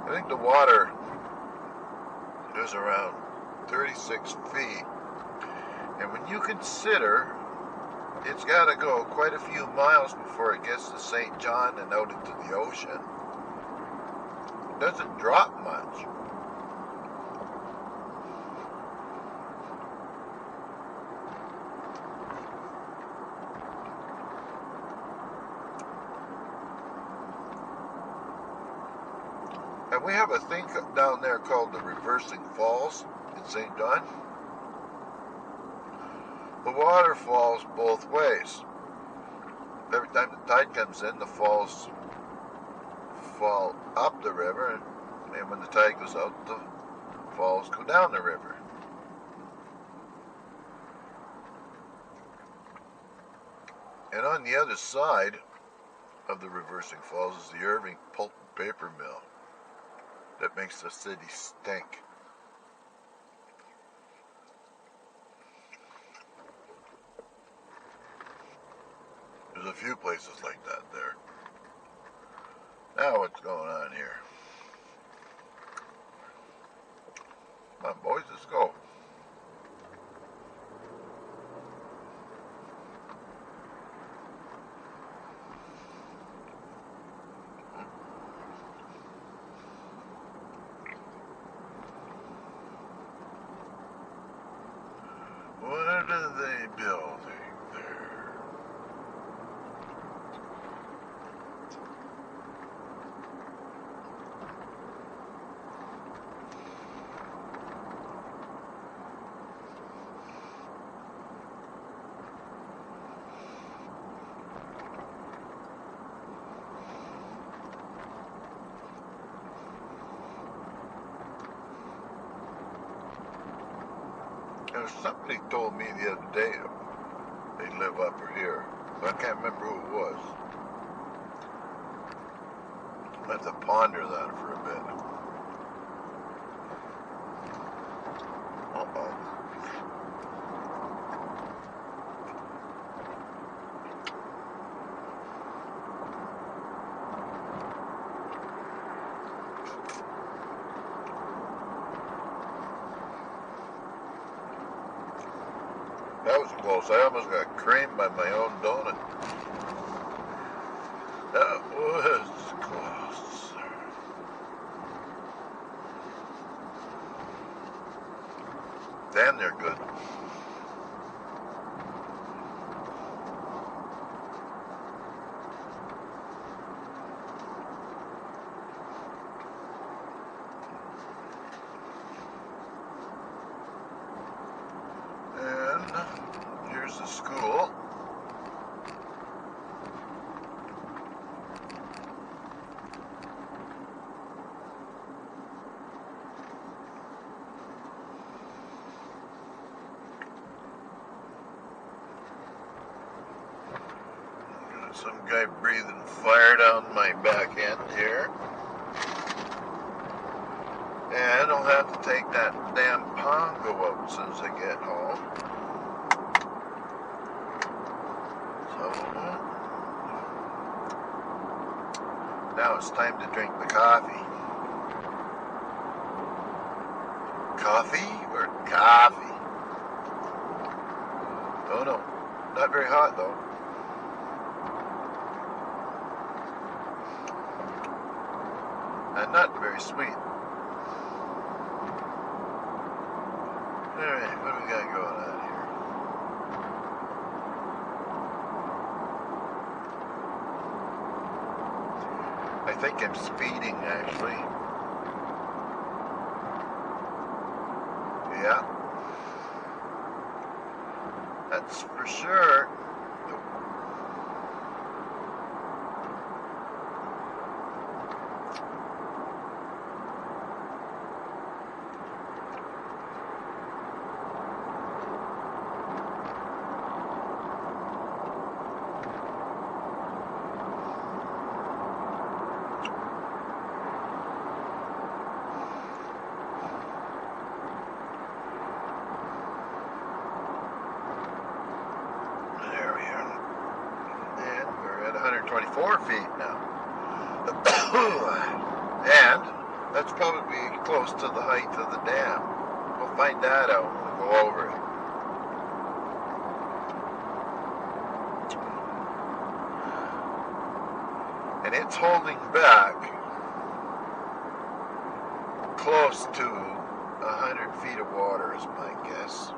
S1: I think the water is around 36 feet. And when you consider it's got to go quite a few miles before it gets to St. John and out into the ocean, it doesn't drop much. And we have a thing down there called the Reversing Falls in St. John. The water falls both ways. Every time the tide comes in, the falls fall up the river, and when the tide goes out, the falls go down the river. And on the other side of the Reversing Falls is the Irving Pulp and Paper Mill that makes the city stink. There's a few places like that there. Now what's going on here? Come on, boys, let's go. What are they building there? Somebody told me the other day they live up here. But I can't remember who it was. I have to ponder that for a bit. Uh-oh. That was close. I almost got creamed by my own donut. That was close. Damn, they're good. Here's the school. Got some guy breathing fire down my back end here. And I'll have to take that damn pongo out as soon as I get home. Now it's time to drink the coffee. Coffee or coffee? Oh no, not very hot though. And not very sweet. Alright, what do we got going on here? think I'm speeding actually. Yeah. That's for sure. There we are. And we're at 124 feet now. And that's probably close to the height of the dam. We'll find that out when we go over it. And it's holding back close to 100 feet of water is my guess.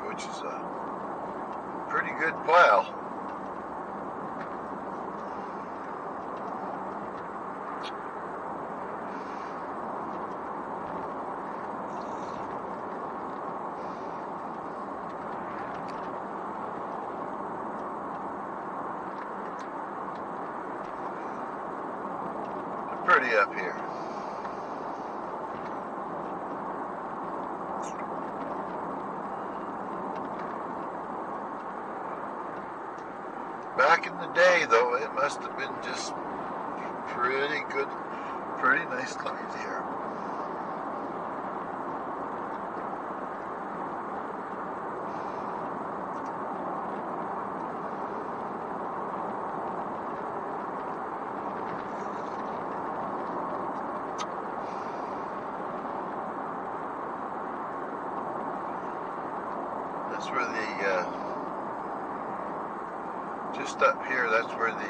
S1: Which is a pretty good plow. Pretty up here. Back in the day, though, it must have been just pretty good, pretty nice lines here. That's where the, just up here, that's where the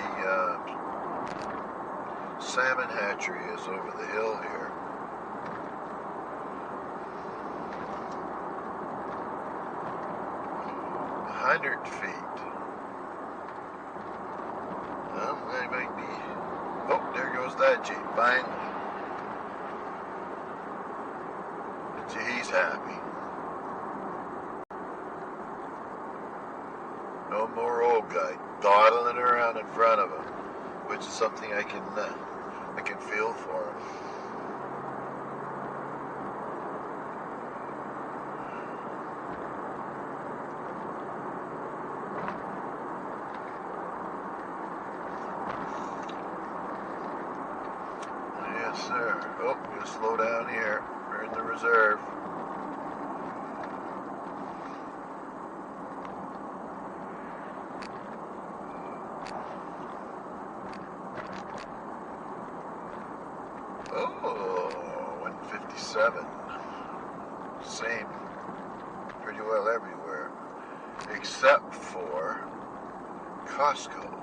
S1: salmon hatchery is over the hill here. A 100 feet. Well, they might be, oh, there goes that Jeep, finally. He's happy. No more old guy dawdling around in front of him, which is something I can feel for him. Yes, sir. Oh, we'll slow down here. We're in the reserve. Oh, 157. Same pretty well everywhere, except for Costco,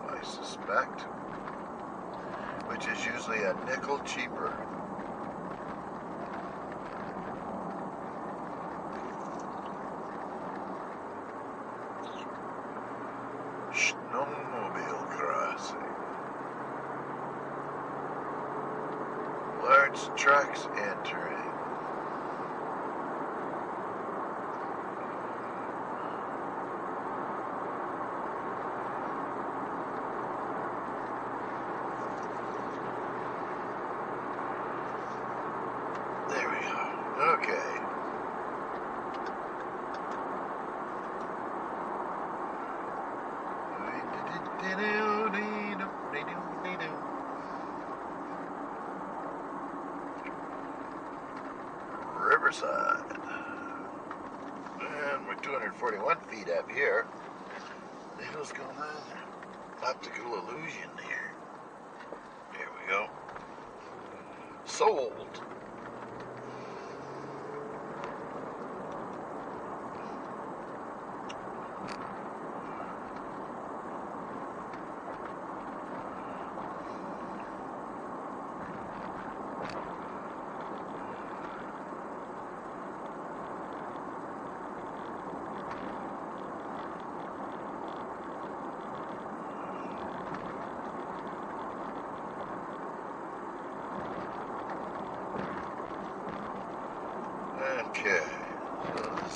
S1: I suspect, which is usually a nickel cheaper. Snowmobile crossing. Large trucks entering. There we go. Okay. Riverside. And we're 241 feet up here. The hell's going on? Optical illusion here. There we go. Sold.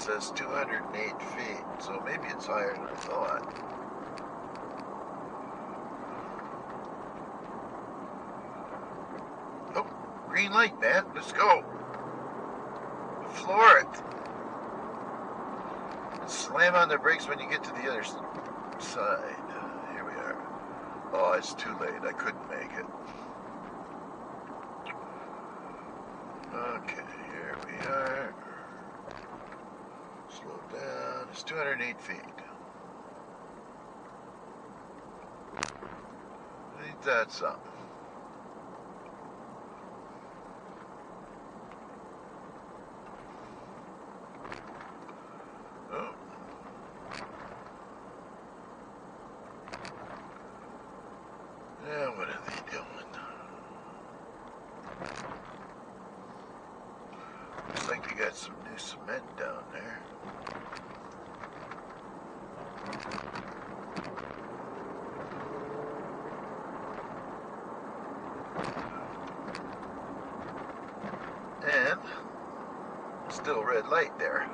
S1: says 208 feet, so maybe it's higher than I thought. Oh, green light, man. Let's go. Floor it. Slam on the brakes when you get to the other side. Here we are. Oh, it's too late. I couldn't make it. Okay, here we are. Slow down. It's 208 feet. Ain't that something? Oh. Yeah, what are they doing? Looks like they got some new cement down there. And still red light there.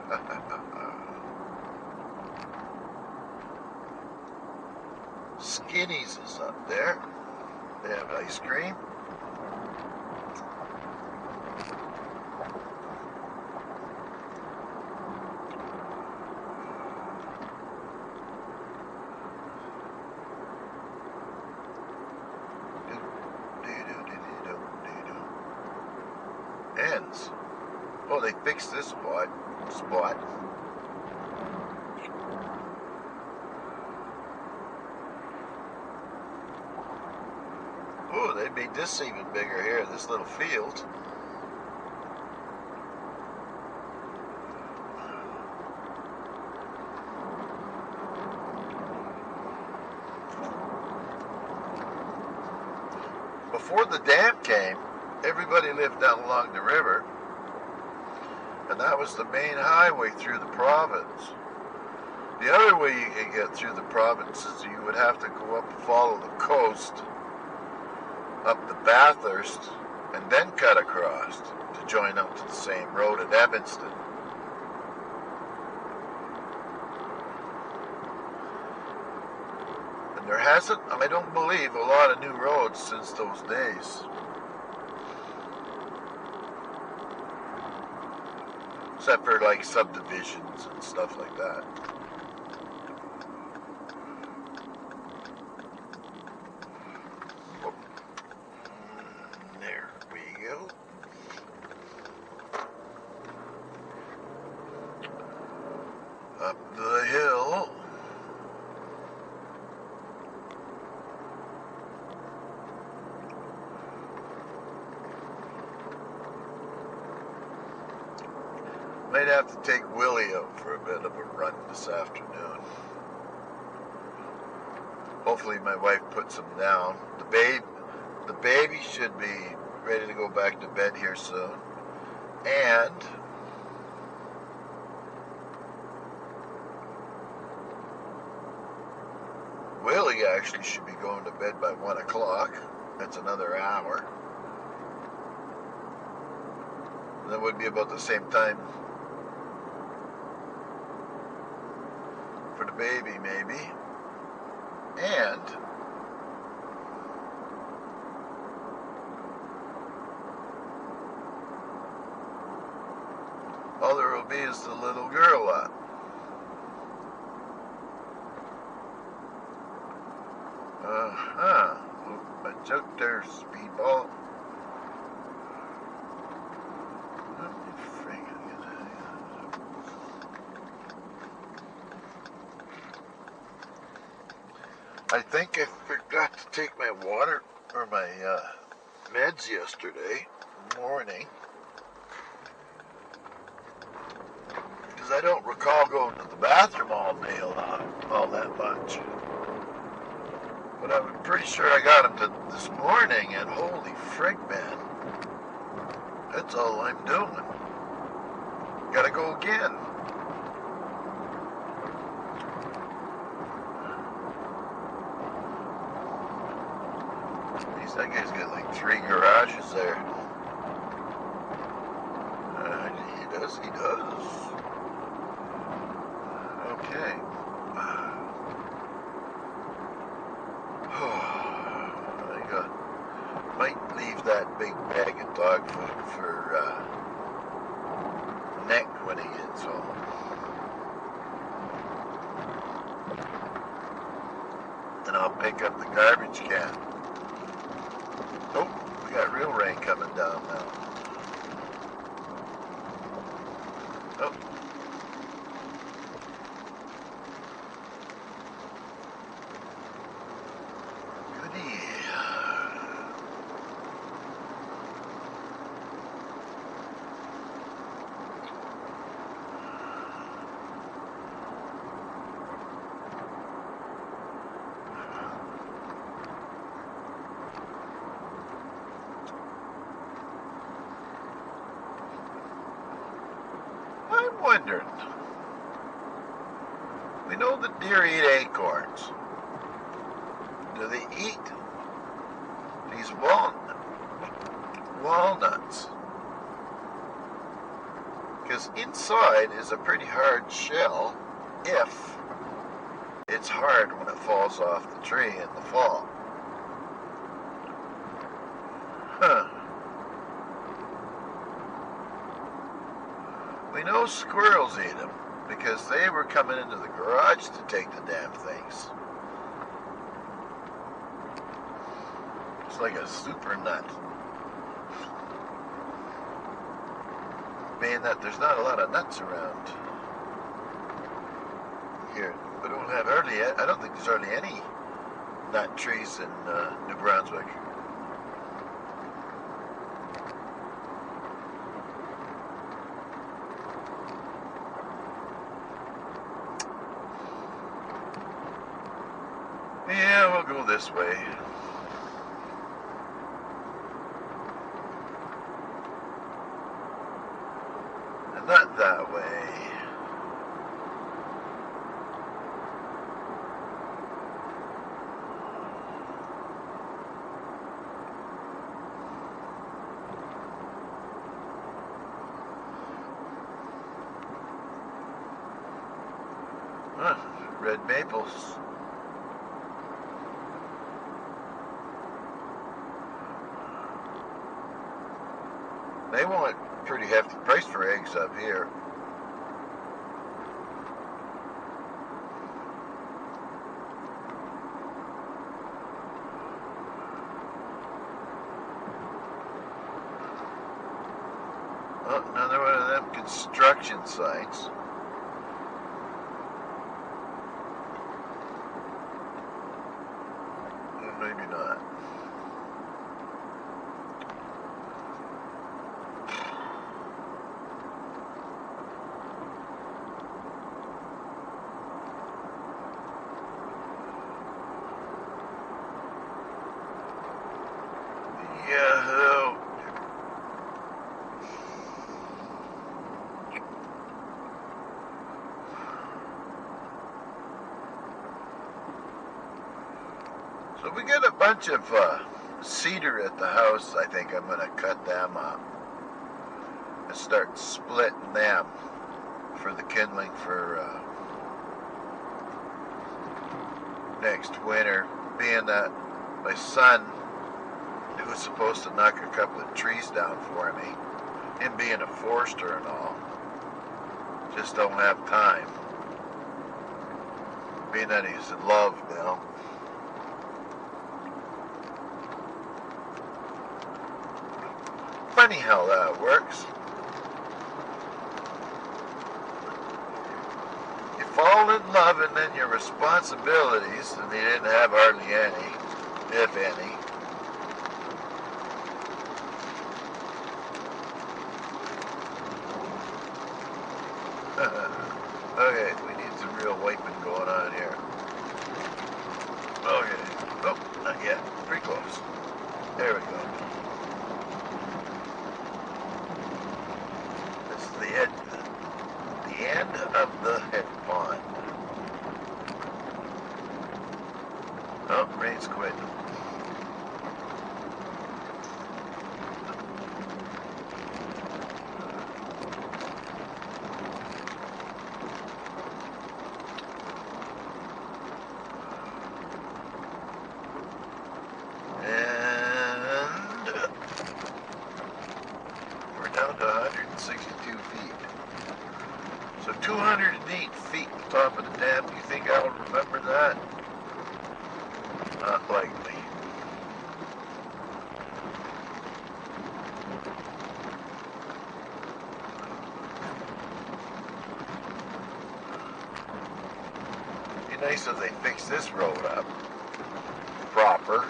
S1: Skinny's is up there. They have ice cream. Ends. Oh, they fixed this spot. Oh, they made this even bigger here, this little field. Before the dam came, everybody lived down along the river, and that was the main highway through the province. The other way you could get through the province is you would have to go up and follow the coast, up the Bathurst, and then cut across to join up to the same road at Evanston. And there hasn't, I don't believe, a lot of new roads since those days. Except for like subdivisions and stuff like that. There we go. Up the hill. Might have to take Willie out for a bit of a run this afternoon. Hopefully my wife puts him down. The baby should be ready to go back to bed here soon. And Willie actually should be going to bed by 1 o'clock. That's another hour. That would be about the same time for the baby, maybe. And all there will be is the little girl up. I took their speedball. I think I forgot to take my water or my meds yesterday morning, because I don't recall going to the bathroom all day all that much. But I'm pretty sure I got them this morning, and holy frig, man, that's all I'm doing. Gotta go again. That guy's got like 3 garages there. He does. leave that big bag of dog food for Nick when he gets home. And I'll pick up the garbage can. Oh, we got real rain coming down now. Oh. Goody. I'm wondering, we know the deer eat acorns. Do they eat these walnuts? Because inside is a pretty hard shell if it's hard when it falls off the tree in the fall. Huh. We know squirrels eat them because they were coming into the garage to take the damn things. It's like a super nut. Being that there's not a lot of nuts around here. We don't have hardly, I don't think there's hardly any nut trees in New Brunswick. Yeah, we'll go this way. And not that way. Huh, red maples. They want a pretty hefty price for eggs up here. Oh, another one of them construction sites. Maybe not. Yeah, so we got a bunch of cedar at the house. I think I'm going to cut them up and start splitting them for the kindling for next winter, being that my son, who was supposed to knock a couple of trees down for me, him being a forester and all, just don't have time, being that he's in love now. Funny how that works. You fall in love and then your responsibilities, and he didn't have hardly any, if any. Okay, we need some real wiping going on here. Okay. Oh, not yet. Pretty close. There we go. This is the end of the head pond. Oh, rain's quitting. down to 162 feet. So 208 feet to the top of the dam. Do you think I'll remember that? Not likely. Be nice if they fix this road up proper.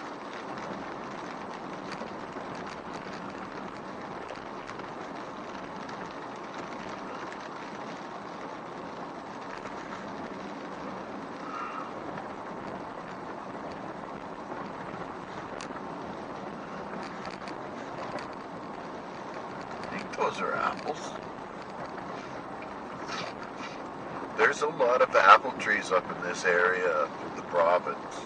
S1: Those are apples. There's a lot of apple trees up in this area of the province.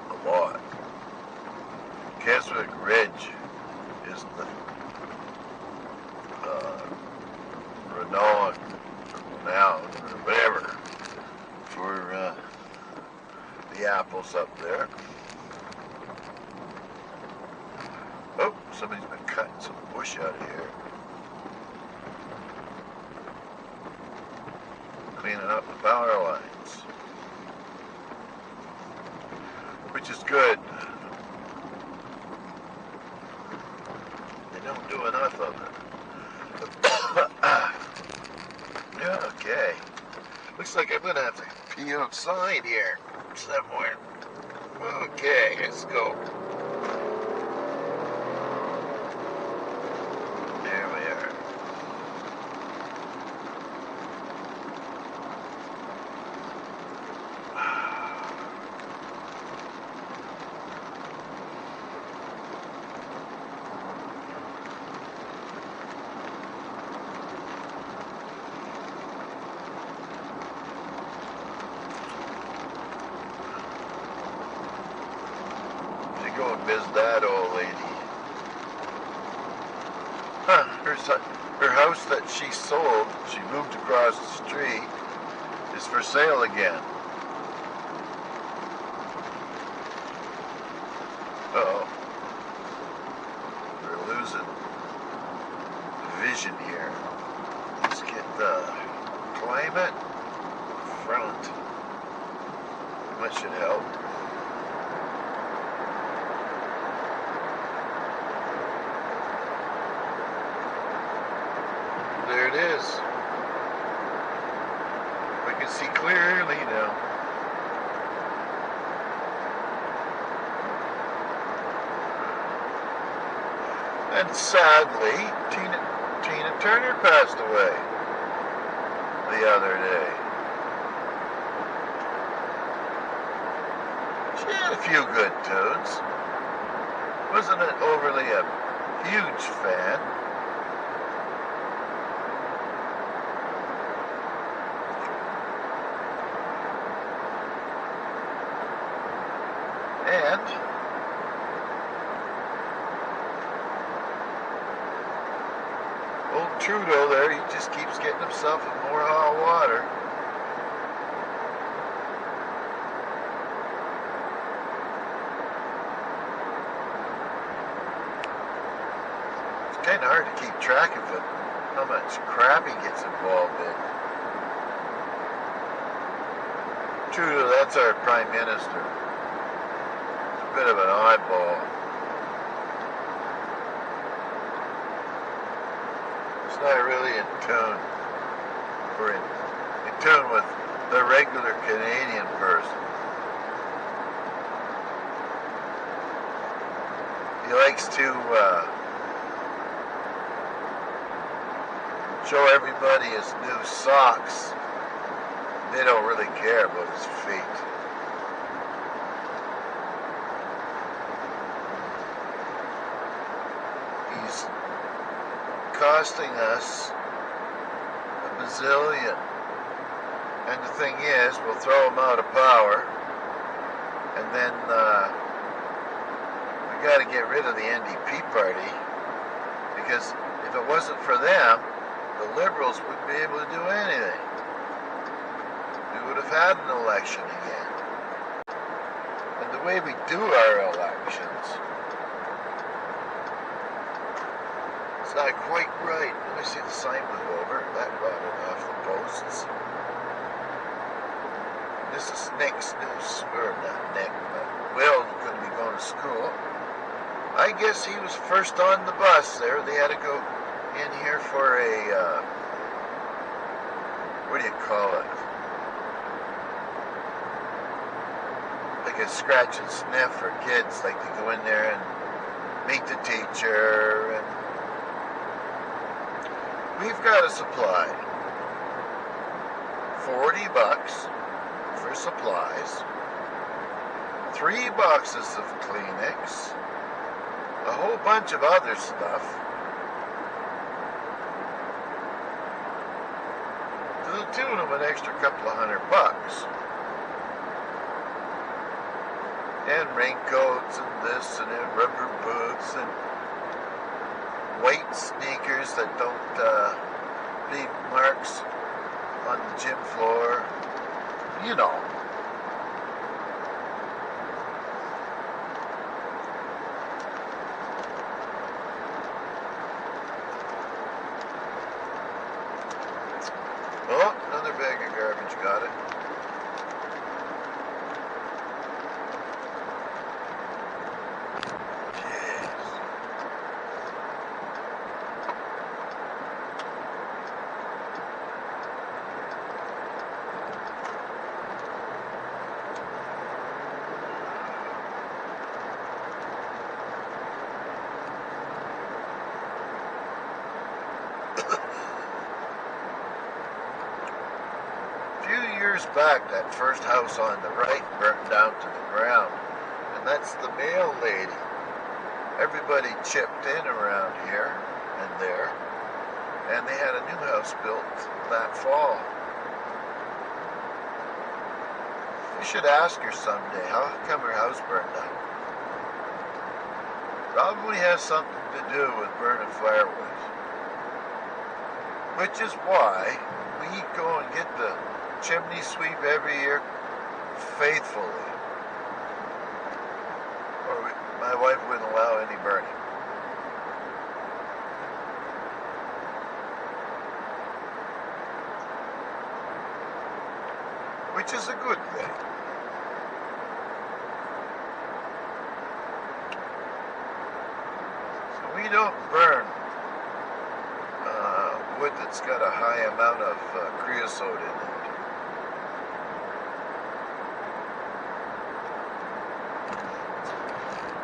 S1: A lot. Keswick Ridge is the renowned, or whatever, for the apples up there. Oh, somebody's been cutting some bush out of here. Cleaning up the power lines. Which is good. They don't do enough of it. Okay. Looks like I'm going to have to pee outside here somewhere. Okay, let's go. Go and visit that old lady. Huh, her house that she sold, she moved across the street, is for sale again. Uh-oh. We're losing vision here. Let's get the climate front. That should help. There it is. We can see clearly now. And sadly, Tina Turner passed away the other day. She had a few good tunes. Wasn't an overly a huge fan. And old Trudeau there, he just keeps getting himself in more hot water. It's kind of hard to keep track of it, how much crap he gets involved in. Trudeau, that's our Prime Minister. Bit of an oddball. It's not really in tune. Or in tune with the regular Canadian person. He likes to show everybody his new socks. They don't really care about his feet. Costing us a bazillion. And the thing is, we'll throw them out of power, and then we got to get rid of the NDP party, because if it wasn't for them, the Liberals wouldn't be able to do anything. We would have had an election again. And the way we do our elections, It's not quite right. Let me see the sign move over. That rotted off the posts. This is Nick's new, or not Nick, but Will going to be going to school. I guess he was first on the bus there. They had to go in here for a, what do you call it? Like a scratch and sniff for kids. Like they go in there and meet the teacher. And we've got a supply. $40 for supplies. 3 boxes of Kleenex. A whole bunch of other stuff. To the tune of an extra couple of $100. And raincoats and this and then rubber boots and white sneakers that don't leave marks on the gym floor. You know. Oh, another bag of garbage, got it. Years back, that first house on the right burnt down to the ground, and that's the mail lady. Everybody chipped in around here and there, and they had a new house built that fall. You should ask her someday, how come her house burned down? Probably has something to do with burning firewood, which is why we go and get the chimney sweep every year faithfully, or my wife wouldn't allow any burning. Which is a good thing. So we don't burn wood that's got a high amount of creosote in it.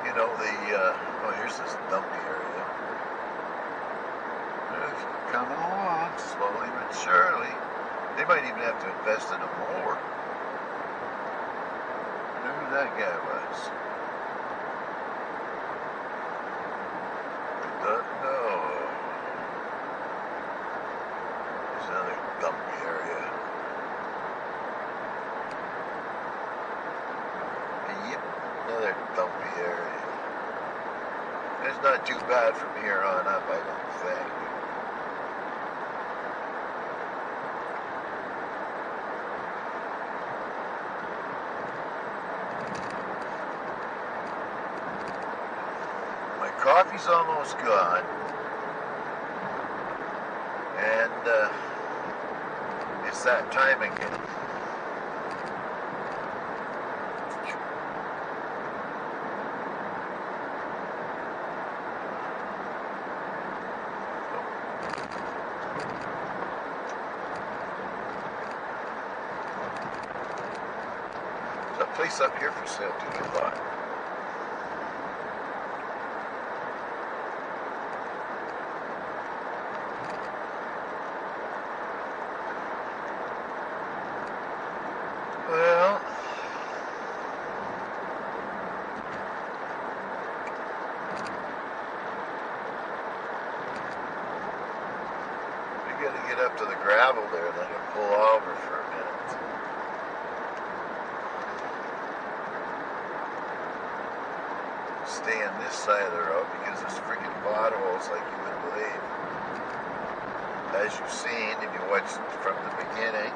S1: You know, oh, here's this dumpy area. It's coming along, slowly but surely. They might even have to invest in a mower. I wonder who that guy was. I don't know. There's another dumpy area. Yep, another dumpy area. It's not too bad from here on up, I don't think. My coffee's almost gone. And it's that time again. Place up here for sale too, I thought. Well, we gotta get up to the gravel there and then you pull over for a minute. Stay on this side of the road because there's freaking potholes like you wouldn't believe. As you've seen, if you watched from the beginning,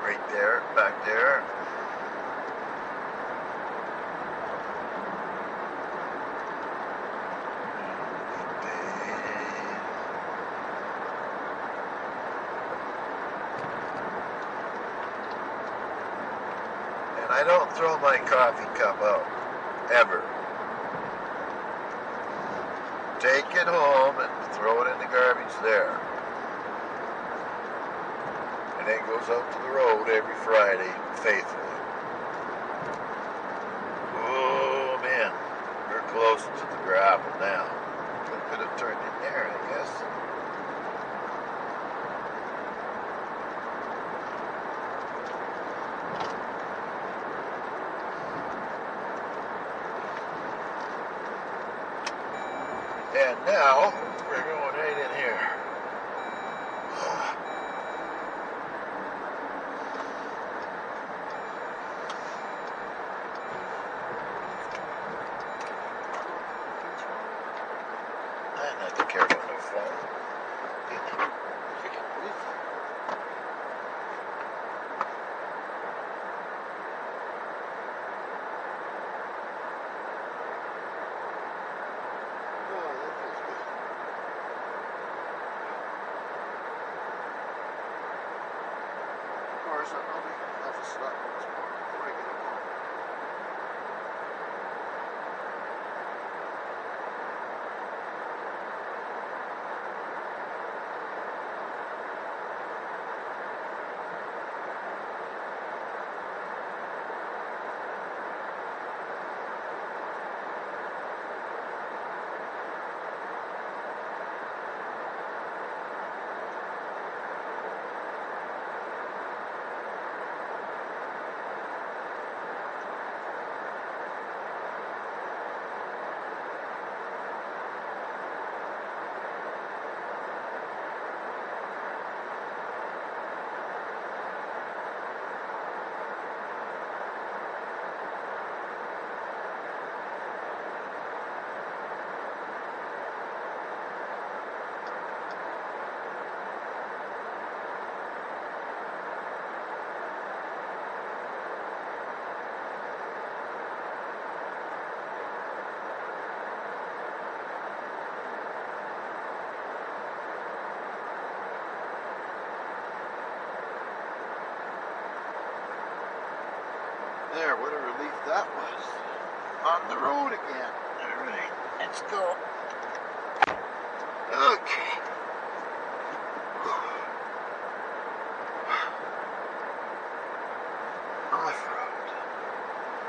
S1: right there, back there. I don't throw my coffee cup out, ever. Take it home and throw it in the garbage there. And it goes out to the road every Friday, faithfully. Oh man, we're close to the gravel now. We could have turned in there, I guess. And now, we're going right in here. I not to care about no phone. I'll probably have to stop this morning before I get home. There, what a relief that was. On the road again. Alright, let's go. Okay. Off-road.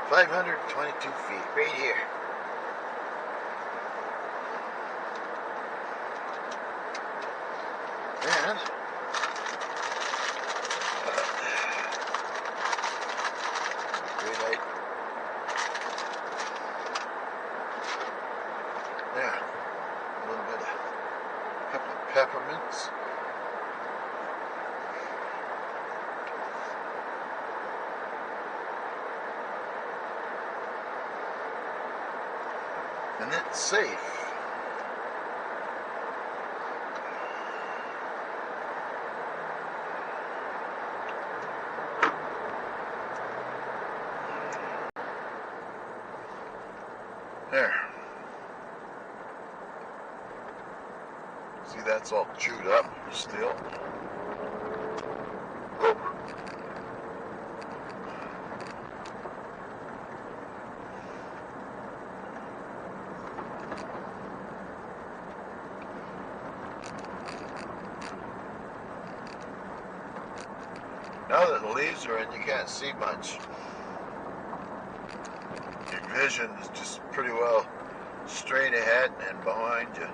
S1: 522 feet, right here. And there, a little bit of, a couple of peppermints. And it's safe. There. See, that's all chewed up still. Now that the leaves are in, you can't see much. Your vision is just pretty well straight ahead and behind you.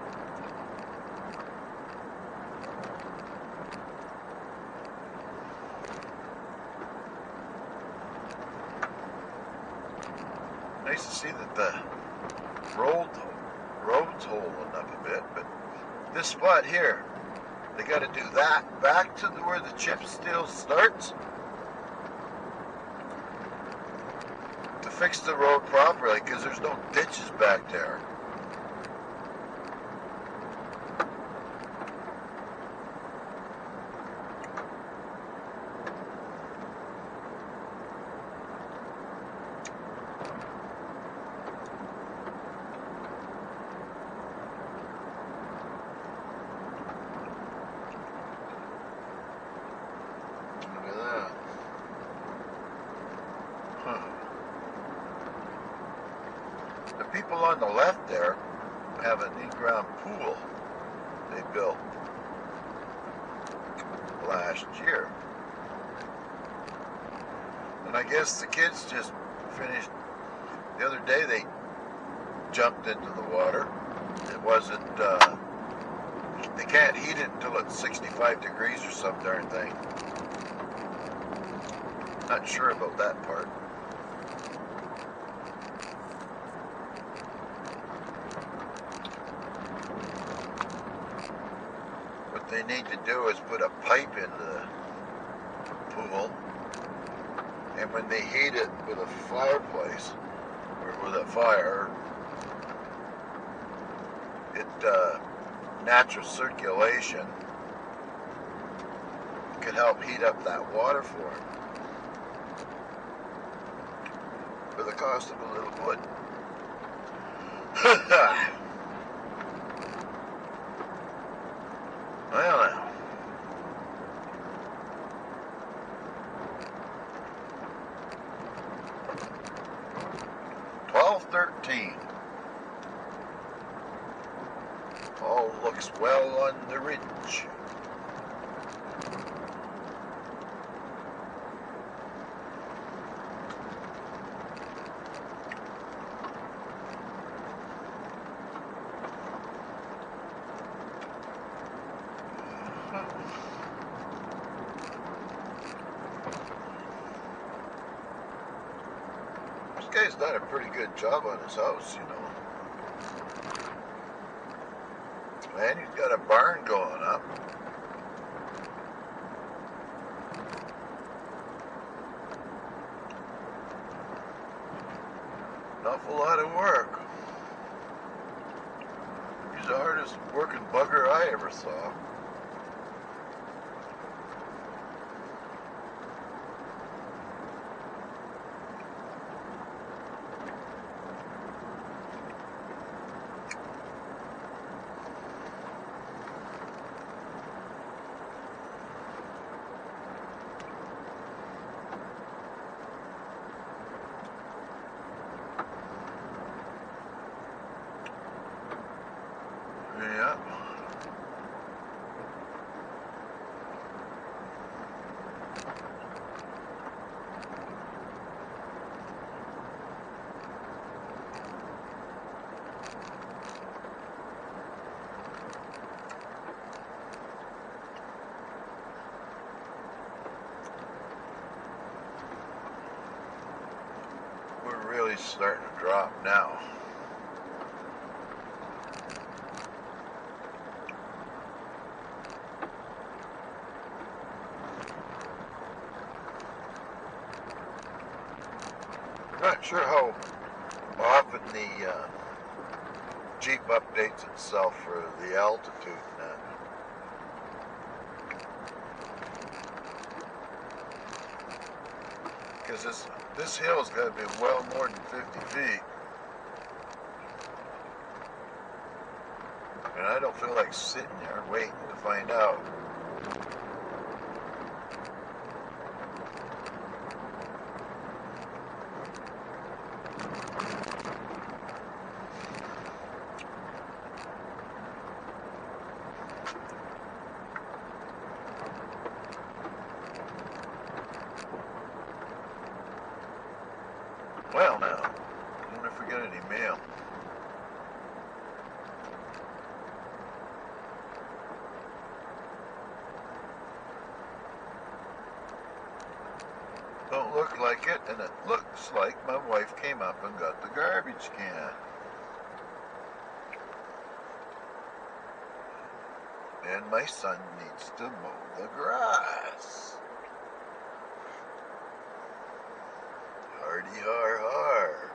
S1: Nice to see that the road's holding up a bit, but this spot here, they got to do that back to where the chip seal starts to fix the road properly, because there's no ditches back there. Look at that. Huh. people on the left there have an in-ground pool they built last year. And I guess the kids just finished, the other day they jumped into the water. It wasn't, they can't heat it until it's 65 degrees or some darn thing. Not sure about that part. What they need to do is put a pipe in the pool, and when they heat it with a fireplace, or with a fire, it, natural circulation can help heat up that water for them. For the cost of a little wood. Well now. $12.13. All looks well on the ridge. This guy's done a pretty good job on his house, you know. And he's got a barn going up. An awful lot of work. He's the hardest working bugger I ever saw. Yeah. We're really starting to drop now. Not sure how often the Jeep updates itself for the altitude and that. Because this hill's got to be well more than 50 feet. And I don't feel like sitting there waiting to find out. Well now, I wonder if we got any mail. Don't look like it, and it looks like my wife came up and got the garbage can. And my son needs to mow the grass. Hardy har har.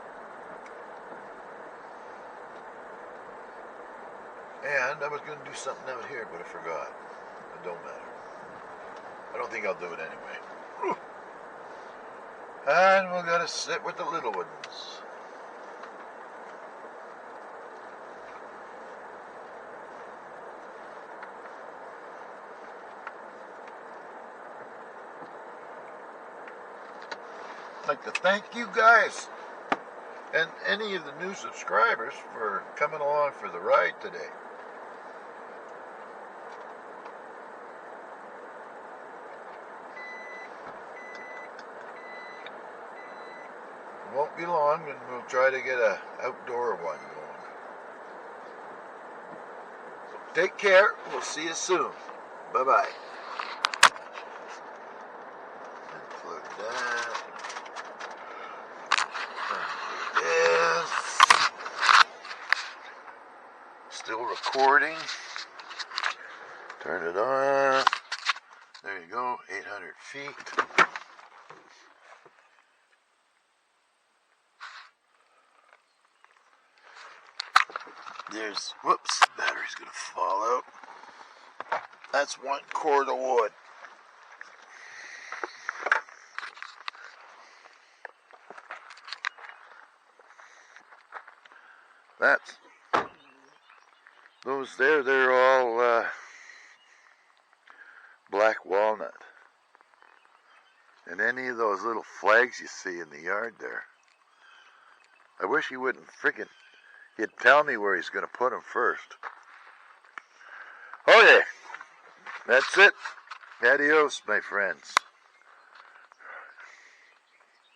S1: And I was going to do something out here, but I forgot. It don't matter. I don't think I'll do it anyway. Whew. And we're going to sit with the little ones. I'd like to thank you guys And any of the new subscribers for coming along for the ride today. It won't be long and we'll try to get a outdoor one going. So take care. We'll see you soon. Bye-bye. Plug that. Yes. Still recording. Turn it on. There you go, 800 feet. There's, whoops, battery's gonna fall out. That's one cord of wood. That's, those there, they're all black walnut. And any of those little flags you see in the yard there, I wish he wouldn't frickin', he'd tell me where he's gonna put them first. Okay, that's it. Adios, my friends.